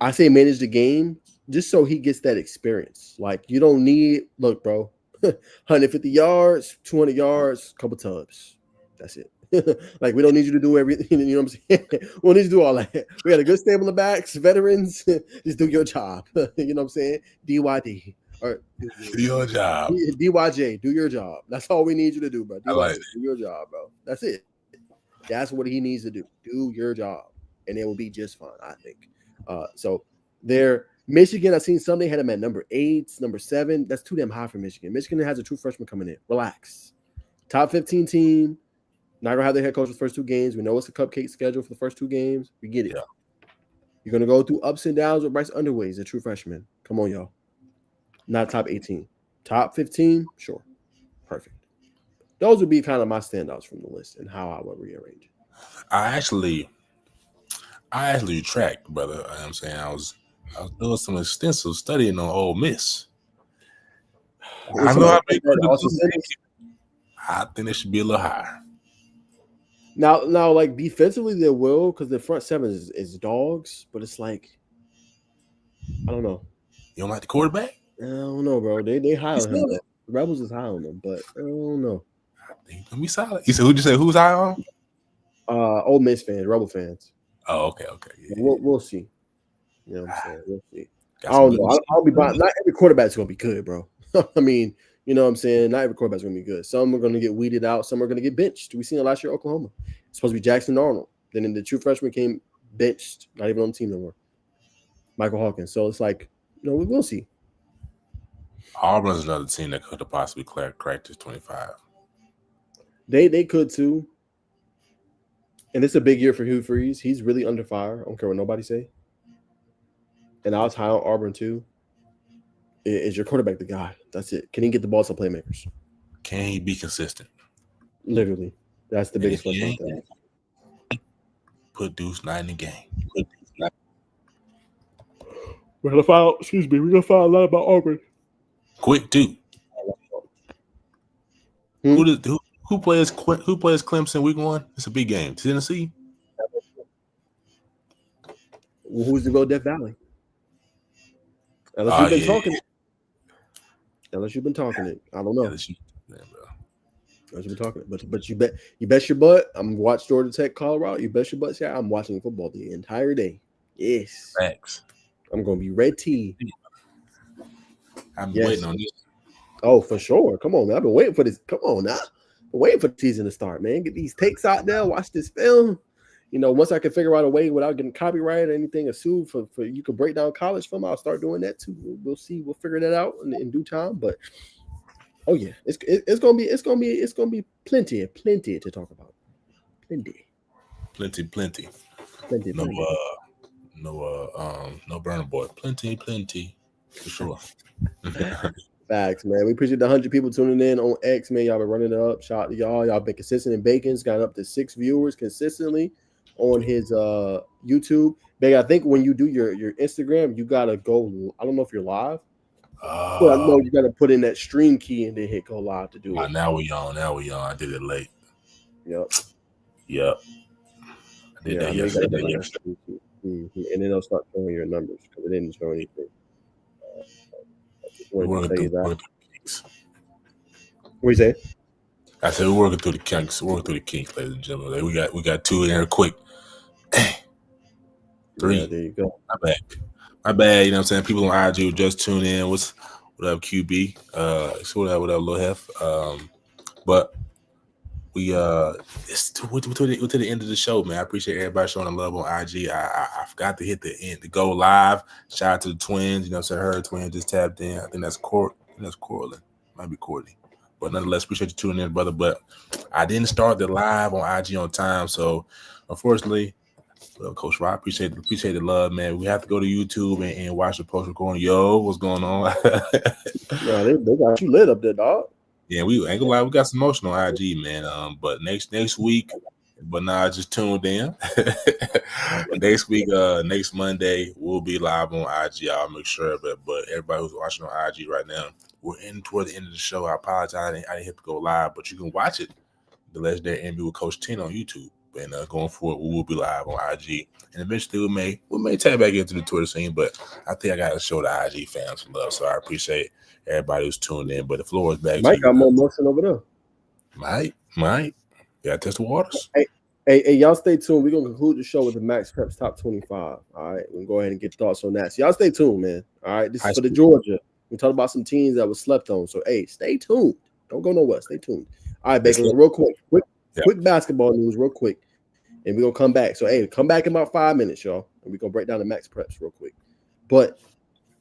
I say manage the game just so he gets that experience. Like, you don't need, look, bro, 150 yards, 200 yards, couple tubs. That's it. Like, we don't need you to do everything. You know what I'm saying? We don't need you to do all that. We got a good stable of backs, veterans. Just do your job. You know what I'm saying? DYD. Or Do your job. DYJ, do your job. That's all we need you to do, bro. I like DYJ, do your job, bro. That's it. That's what he needs to do. Do your job. And it will be just fine, I think. So there, Michigan, I've seen some they had him at number 8, number 7. That's too damn high for Michigan. Michigan has a true freshman coming in. Relax. Top 15 team. Not gonna have their head coach for the first 2 games. We know it's a cupcake schedule for the first 2 games. We get it. Yeah. You're gonna go through ups and downs with Bryce Underwood. He's a true freshman. Come on, y'all. Not top 18. Top 15, sure. Perfect. Those would be kind of my standouts from the list and how I would rearrange it. I actually retract, brother. You know what I'm saying I was doing some extensive studying on Ole Miss. I know I think it should be a little higher. Now, like defensively, they will because the front 7 is dogs, but it's like, I don't know. You don't like the quarterback? I don't know, bro. They high on him. Though. The Rebels is high on him, but I don't know. I think he's gonna be solid. You said who'd you say who's high on? Ole Miss fans, Rebel fans. Oh, okay. Yeah. We'll see. You know what I'm saying? We'll see. I don't know. I'll be buying. Not every quarterback's gonna be good, bro. I mean, you know what I'm saying? Not every quarterback's gonna be good. Some are gonna get weeded out. Some are gonna get benched. We seen it last year, Oklahoma. It's supposed to be Jackson Arnold. Then the true freshman came benched, not even on the team no more. Michael Hawkins. So it's like, you know, we'll see. Auburn's another team that could have possibly cracked this 25. They could too. And it's a big year for Hugh Freeze. He's really under fire. I don't care what nobody say. And I was high on Auburn too. Is your quarterback the guy? That's it. Can he get the ball to playmakers? Can he be consistent? Literally. That's the biggest question. Put Deuce Knight in the game. We're gonna find a lot about Auburn. Quick too. Who plays Clemson week 1? It's a big game. Tennessee. Well, who's to go Death Valley? Unless you've been talking it. Unless you've been talking it. I don't know. Unless you've been talking it. But you bet your butt. I'm watching Georgia Tech, Colorado. You bet your butt. Yeah, I'm watching football the entire day. Yes. Facts. I'm gonna be red tea. I'm waiting on this. Oh, for sure. Come on, man. I've been waiting for this. Come on now. I'm waiting for the season to start, man. Get these takes out there. Watch this film. You know, once I can figure out a way without getting copyright or anything or sued for you can break down college film, I'll start doing that too. We'll see. We'll figure that out in due time. But oh yeah, it's gonna be plenty to talk about. Plenty. No burner boy. Plenty for sure. Facts, man. We appreciate the 100 people tuning in on X, man. Y'all been running it up. Shout out to y'all. Y'all been consistent in Bacon's got up to 6 viewers consistently on his YouTube. Bacon, I think when you do your Instagram, you gotta go. I don't know if you're live. But I know you gotta put in that stream key and then hit go live to do it. Now we on. I did it late. Yep. I did that yesterday. And then they'll start showing your numbers because it didn't show anything. What you say? I said we're working through the kinks. Ladies and gentlemen. We got 2 in there quick. 3. Yeah, there you go. My bad. You know what I'm saying? People on IG who just tune in. What up, QB? What up, Lil Hef? But we we're to the end of the show, man. I appreciate everybody showing the love on IG. I forgot to hit the end to go live. Shout out to the twins. You know what I'm saying? Her twin just tapped in. I think that's Corlin. Might be Courtney. But nonetheless, appreciate you tuning in, brother. But I didn't start the live on IG on time, so unfortunately, Coach Rob, appreciate the love, man. We have to go to YouTube and watch the post recording. Yo, what's going on? No, they got you lit up there, dog. Yeah, we ain't gonna lie, we got some motion on IG, man. But next week, but now I just tuned in. Next week, next Monday, we'll be live on IG. I'll make sure of it. But everybody who's watching on IG right now, we're in toward the end of the show. I apologize, I didn't hit to go live, but you can watch it the legendary NBA with Coach 10 on YouTube. And going forward, we will be live on IG. And eventually we may tap back into the Twitter scene, but I think I got to show the IG fans some love. So I appreciate everybody who's tuned in. But the floor is back Mike to you. got more motion over there. Mike, you got to test the waters. Hey, y'all stay tuned. We're going to conclude the show with the Max Preps Top 25. All right, we'll go ahead and get thoughts on that. So y'all stay tuned, man. All right, this is for the Georgia. We talked about some teams that was slept on. So, hey, stay tuned. Don't go nowhere. Stay tuned. All right, Bacon, real quick basketball news real quick, and we're going to come back. So, hey, come back in about 5 minutes, y'all, and we're going to break down the Max Preps real quick. But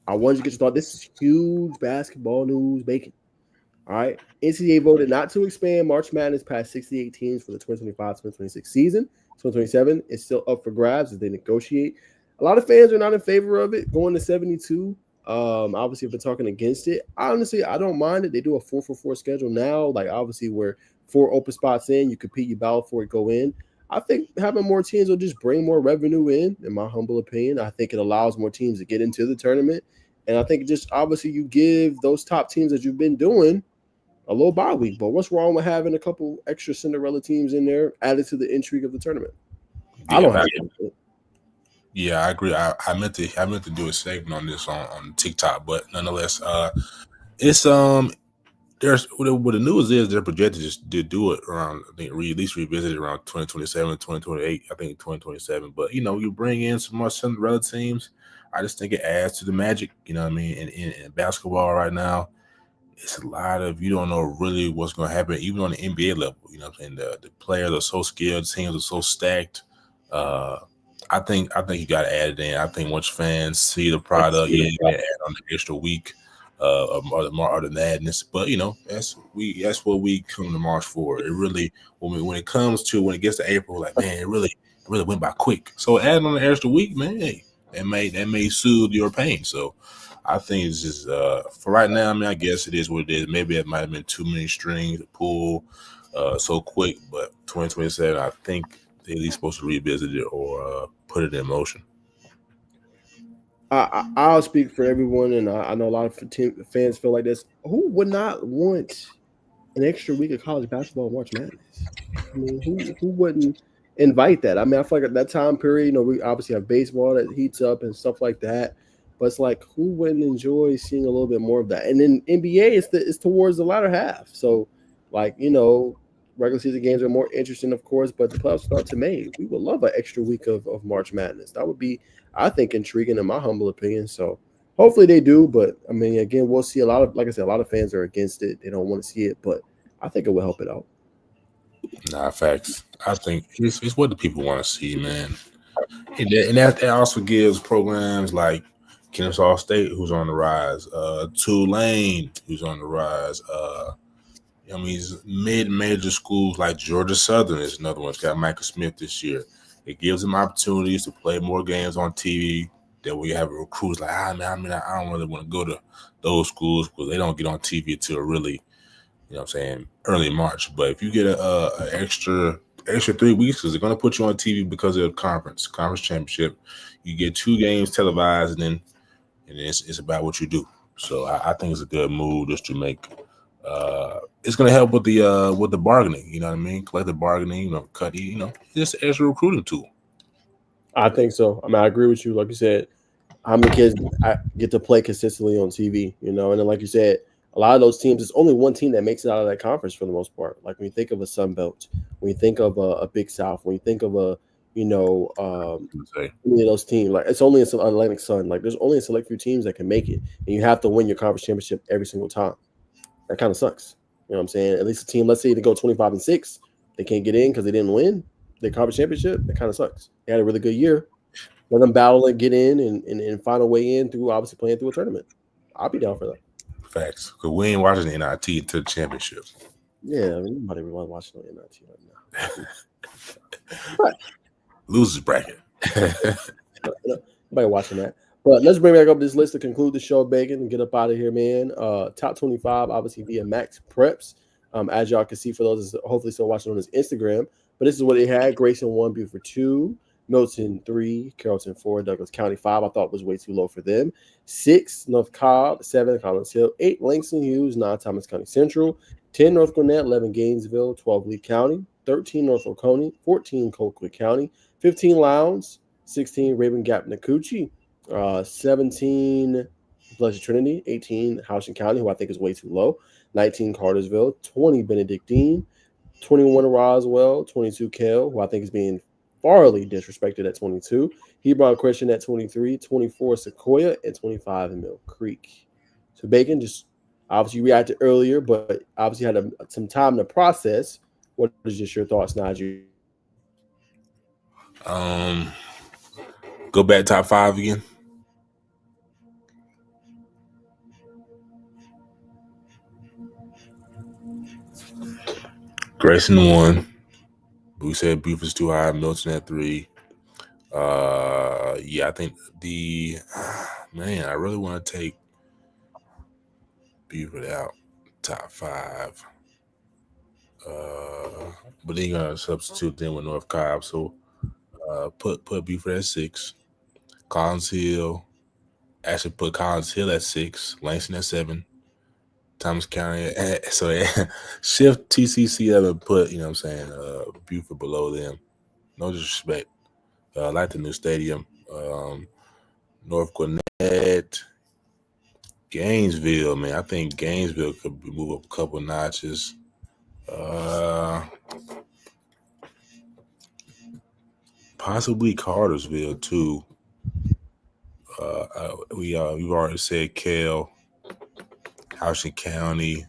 I wanted you to get your thought. This is huge basketball news, Bacon. All right. NCAA voted not to expand March Madness past 68 teams for the 2025-2026 season. 2027 is still up for grabs as they negotiate. A lot of fans are not in favor of it going to 72. Obviously, if they're talking against it, honestly, I don't mind it. They do a 4-for-4 schedule now. Like, obviously, where 4 open spots in, you compete, you battle for it, go in. I think having more teams will just bring more revenue in my humble opinion. I think it allows more teams to get into the tournament. And I think just obviously you give those top teams that you've been doing a little bye week. But what's wrong with having a couple extra Cinderella teams in there added to the intrigue of the tournament? I don't have it. Yeah, I agree. I meant to do a segment on this on TikTok, but nonetheless, it's there's what the news is they're projected to do it around, I think, at least revisit it around 2027, 2028, I think 2027. But you bring in some more Cinderella teams. I just think it adds to the magic. You know what I mean? In basketball right now, it's a lot of, you don't know really what's going to happen, even on the NBA level. You know what I'm saying? The players are so skilled, teams are so stacked. I think you got to add it in. I think once fans see the product, you add on the extra week of the madness. But that's what we come to March for. It really, when it gets to April, like, man, it really went by quick. So adding on the extra week, man, hey, that may soothe your pain. So I think it's just for right now. I mean, I guess it is what it is. Maybe it might have been too many strings to pull so quick, but 2027, I think they're at least supposed to revisit it or put it in motion. I'll speak for everyone, and I know a lot of fans feel like this. Who would not want an extra week of college basketball in March Madness? I mean, who wouldn't invite that? I mean, I feel like at that time period, we obviously have baseball that heats up and stuff like that. But it's like, who wouldn't enjoy seeing a little bit more of that? And then NBA, it's towards the latter half. So, like, regular season games are more interesting, of course, but the playoffs start to May. We would love an extra week of March Madness. That would be, I think, intriguing in my humble opinion. So hopefully they do. But, I mean, again, we'll see a lot of fans are against it. They don't want to see it, but I think it will help it out. Nah, facts. I think it's what the people want to see, man. And that also gives programs like Kennesaw State, who's on the rise, Tulane, who's on the rise, mid-major schools like Georgia Southern is another one. It's got Michael Smith this year. It gives them opportunities to play more games on TV. That we have recruits like, I don't really want to go to those schools because they don't get on TV until really, early March. But if you get an extra 3 weeks, because they're going to put you on TV because of the conference championship, you get 2 games televised, and it's about what you do. So I think it's a good move just to make. It's going to help with the bargaining. You know what I mean? Collective bargaining. Just an extra recruiting tool. I think so. I mean, I agree with you. Like you said, how many kids get to play consistently on TV? And then, like you said, a lot of those teams, it's only one team that makes it out of that conference for the most part. Like when you think of a Sun Belt, when you think of a Big South, when you think of any of those teams, like it's only an Atlantic Sun. Like there's only a select few teams that can make it, and you have to win your conference championship every single time. That kind of sucks. You know what I'm saying? At least a team, let's say they go 25-6, they can't get in because they didn't win their conference championship. That kind of sucks. They had a really good year. Let them battle and get in and find a way in through obviously playing through a tournament. I'll be down for that. Facts. Because we ain't watching the NIT to the championship. Yeah, I mean, nobody really watching the NIT right now. But losers bracket. Nobody watching that. But let's bring back up this list to conclude the show, Bacon, and get up out of here, man. Top 25, obviously via Max Preps. As y'all can see, for those hopefully still watching on his Instagram. But this is what they had. Grayson 1, Buford 2, Milton 3, Carrollton 4, Douglas County 5. I thought was way too low for them. 6, North Cobb. 7, Collins Hill. 8, Langston Hughes. 9, Thomas County Central. 10 North Gwinnett, 11 Gainesville, 12 Lee County, 13 North Oconee, 14 Colquitt County, 15 Lowndes, 16 Raven Gap Nakuchi, 17 Blessed Trinity, 18 Houston County, who I think is way too low, 19 Cartersville, 20 Benedictine, 21 Roswell, 22 Kell, who I think is being farly disrespected at 22, Hebron Christian at 23, 24 Sequoia, and 25 Mill Creek. So Bacon just obviously reacted earlier, but obviously had some time to process. What is just your thoughts, Najee? Go back top 5 again. Grayson 1. We said Buford's too high. Milton at 3. Yeah, I think I really want to take Buford out top 5. But then you're gonna substitute them with North Cobb. So put Buford at 6. Collins Hill. Actually put Collins Hill at 6. Langston at 7. Thomas County. So shift TCC up and put, Buford below them. No disrespect. I like the new stadium. North Gwinnett. Gainesville, man. I think Gainesville could move up a couple notches. Possibly Cartersville too. We've already said Kell, Houston County.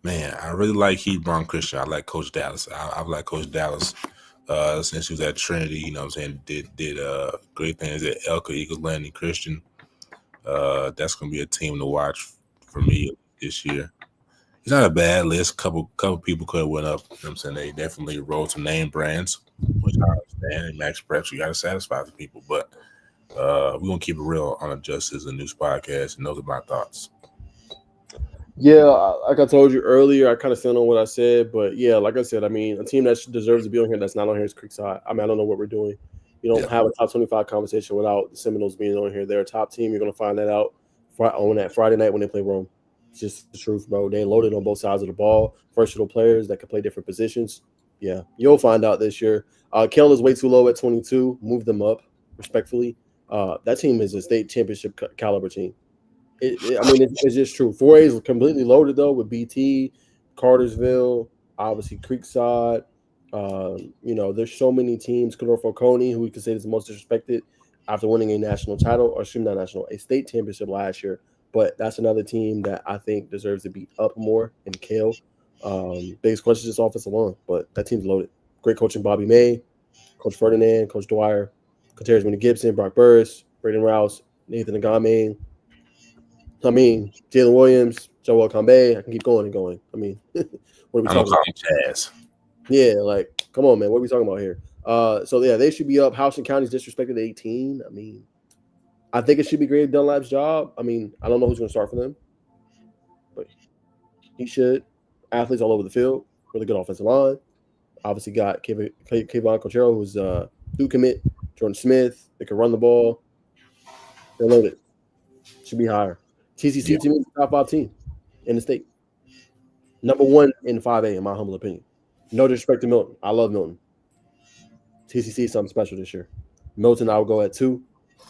Man, I really like Hebron Christian. I like Coach Dallas. I've liked Coach Dallas since he was at Trinity. You know what I'm saying? Did great things at Elka, Eagles Landing Christian. That's going to be a team to watch for me this year. It's not a bad list. Couple people could have went up. You know what I'm saying? They definitely rolled some name brands, which I understand. Max Preps, you got to satisfy the people. But we're going to keep it real on a Justice and News podcast, and those are my thoughts. Yeah, like I told you earlier, I kind of stand on what I said. But, yeah, like I said, I mean, a team that deserves to be on here that's not on here is Creekside. I mean, I don't know what we're doing. You don't have a top 25 conversation without the Seminoles being on here. They're a top team. You're going to find that out on that Friday night when they play Rome. It's just the truth, bro. They loaded on both sides of the ball. Versatile players that can play different positions. Yeah, you'll find out this year. Kell is way too low at 22. Move them up, respectfully. That team is a state championship caliber team. It's just true. 4A is completely loaded, though, with BT, Cartersville, obviously Creekside. There's so many teams. North Oconee, who we could say is the most disrespected after winning a national title, or not national, a state championship last year. But that's another team that I think deserves to be up more in Kell. Biggest question is just offensive line, but that team's loaded. Great coaching, Bobby May, Coach Ferdinand, Coach Dwyer, Contreras Minnie Gibson, Brock Burris, Braden Rouse, Nathan Agame. Jalen Williams, Joel Kambe. I can keep going and going. what are we talking about? Chaz. Yeah, come on, man. What are we talking about here? They should be up. Houston County's disrespected to 18. I think it should be Greg Dunlap's job. I don't know who's going to start for them, but he should. Athletes all over the field. Really good offensive line. Obviously got Kevon Cochero, who's do commit. Jordan Smith. They can run the ball. They're loaded. Should be higher. TCC to me is the top 5 team in the state. Number 1 in 5A, in my humble opinion. No disrespect to Milton. I love Milton. TCC is something special this year. Milton, I would go at 2.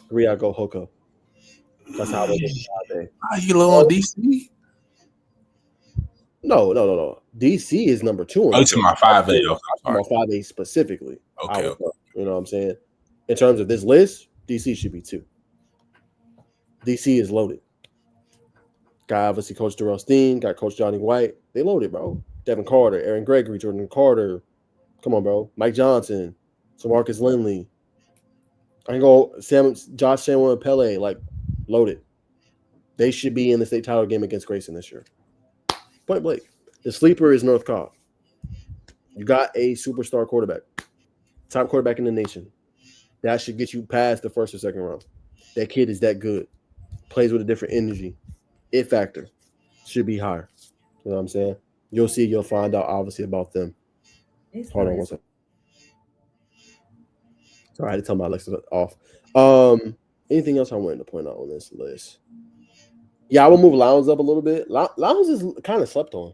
3, I'll go Hoko. That's how they get 5A. Are you low on DC? No. DC is number 2. Oh, it's my 5A. My 5A specifically. Okay. You know what I'm saying? In terms of this list, DC should be 2. DC is loaded. Got obviously Coach Darrell Steen, got Coach Johnny White. They loaded, bro. Devin Carter, Aaron Gregory, Jordan Carter. Come on, bro. Mike Johnson, Marcus Lindley. I can go Josh Samuel and Pele, loaded. They should be in the state title game against Grayson this year. Point blank. The sleeper is North Cobb. You got a superstar quarterback. Top quarterback in the nation. That should get you past the first or second round. That kid is that good. Plays with a different energy. It factor should be higher. You know what I'm saying? You'll see. You'll find out, obviously, about them. Hold on one second. Sorry, I had to tell my Alexa off. Anything else I wanted to point out on this list? Yeah, I will move Lowndes up a little bit. Lowndes is kind of slept on.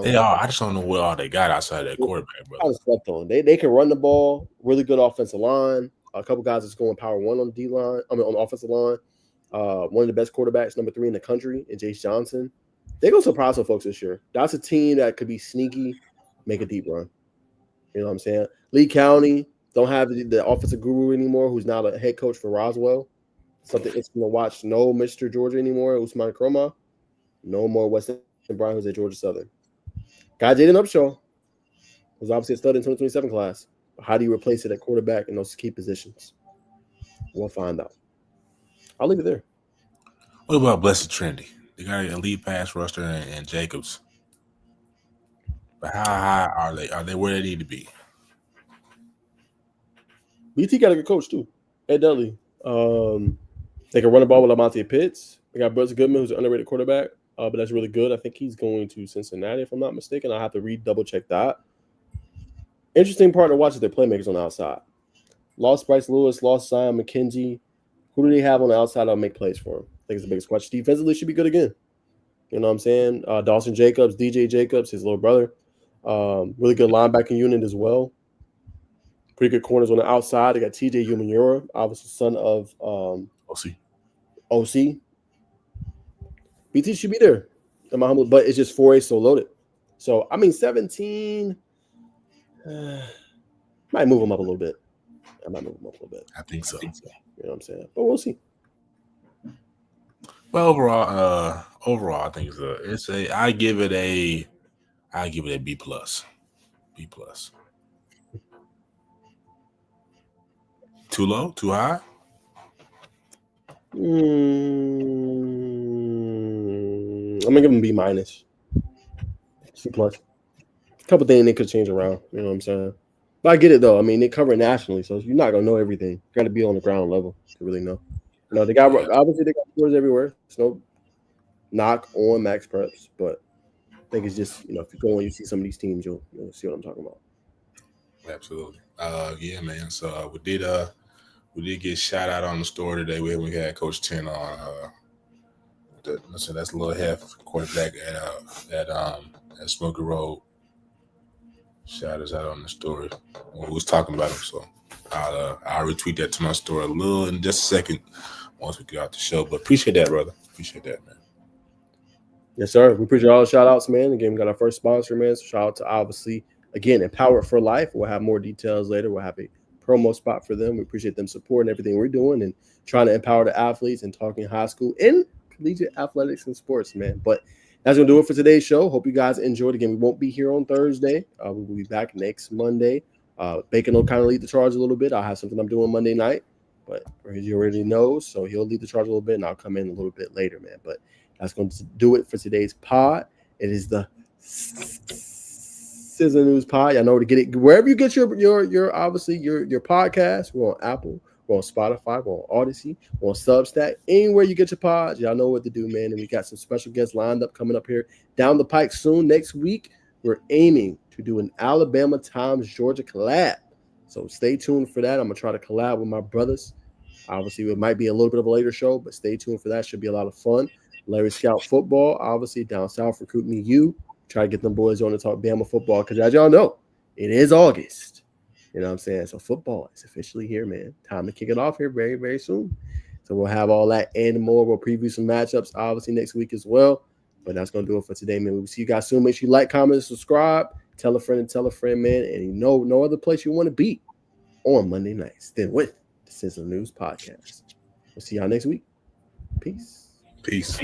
They are. I just don't know what all they got outside that quarterback, Kind brother. of slept on. They can run the ball. Really good offensive line. A couple guys that's going power one on the D line. I mean, on the offensive line. One of the best quarterbacks, number 3 in the country, and Jace Johnson. They're gonna surprise some folks this year. That's a team that could be sneaky, make a deep run. You know what I'm saying? Lee County don't have the offensive guru anymore, who's now the head coach for Roswell. Something interesting to watch. No Mr. Georgia anymore, Usman Kroma. No more Weston Brown, who's at Georgia Southern. Got Jaden Upshaw, who's obviously a stud in 2027 class. How do you replace it at quarterback in those key positions? We'll find out. I'll leave it there. What about Blessed Trinity? They got an elite pass rusher and Jacobs. But how high are they? Are they where they need to be? BT got a good coach too, Ed Dudley. They can run the ball with Lamonte Pitts. They got Buzz Goodman, who's an underrated quarterback, but that's really good. I think he's going to Cincinnati, if I'm not mistaken. I'll have to double check that. Interesting part to watch is their playmakers on the outside. Lost Bryce Lewis, lost Zion McKenzie. Who do they have on the outside that'll make plays for him? I think it's the biggest question. Defensively should be good again. You know what I'm saying? Dawson Jacobs, DJ Jacobs, his little brother. Really good linebacking unit as well. Pretty good corners on the outside. They got TJ Umanura, obviously son of OC. BT should be there. But it's just 4A so loaded. So, I mean, 17 might move them up a little bit. I think so. You know what I'm saying? But we'll see. Well, overall, I think I give it a B plus. B plus. Too low? Too high? I'm gonna give them B minus. C plus. A couple things they could change around. You know what I'm saying? But I get it though. I mean, they cover it nationally, so you're not gonna know everything. You got to be on the ground level to really know. You know, they got scores everywhere. It's no knock on Max Preps, but I think it's just if you go and you see some of these teams, you'll see what I'm talking about. Absolutely. Yeah, man. So we did get shout out on the store today. We had Coach 10 on. That's a little half quarterback at Smoky Road. Shout us out on the story. We was talking about him, so I'll retweet that to my story in just a second once we get out the show. But appreciate that, brother. Appreciate that, man. Yes, sir. We appreciate all the shout outs, man. Again, we got our first sponsor, man. So shout out to obviously again Empowered for Life. We'll have more details later. We'll have a promo spot for them. We appreciate them supporting everything we're doing and trying to empower the athletes and talking high school and collegiate athletics and sports, man. But that's going to do it for today's show. Hope you guys enjoyed. Again, we won't be here on Thursday. We will be back next Monday. Bacon will kind of lead the charge a little bit. I'll have something I'm doing Monday night, but you already know, so he'll lead the charge a little bit, and I'll come in a little bit later, man. But that's going to do it for today's pod. It is the Sizzle News Pod. Y'all know where to get it. Wherever you get your obviously your podcast. We're on Apple. We're on Spotify. We're on Odyssey. We're on Substack. Anywhere you get your pods, y'all know what to do, man. And we got some special guests lined up coming up here down the pike soon. Next week, we're aiming to do an Alabama times Georgia collab. So stay tuned for that. I'm going to try to collab with my brothers. Obviously, it might be a little bit of a later show, but stay tuned for that. Should be a lot of fun. Larry Scout Football, obviously, down south recruiting me. Try to get them boys on to talk Bama football because, as y'all know, it is August. You know what I'm saying? So football is officially here, man. Time to kick it off here very, very soon. So we'll have all that and more. We'll preview some matchups, obviously, next week as well. But that's going to do it for today, man. We'll see you guys soon. Make sure you like, comment, subscribe. Tell a friend, man. And no other place you want to be on Monday nights than with the Sizzle News Podcast. We'll see y'all next week. Peace. Peace.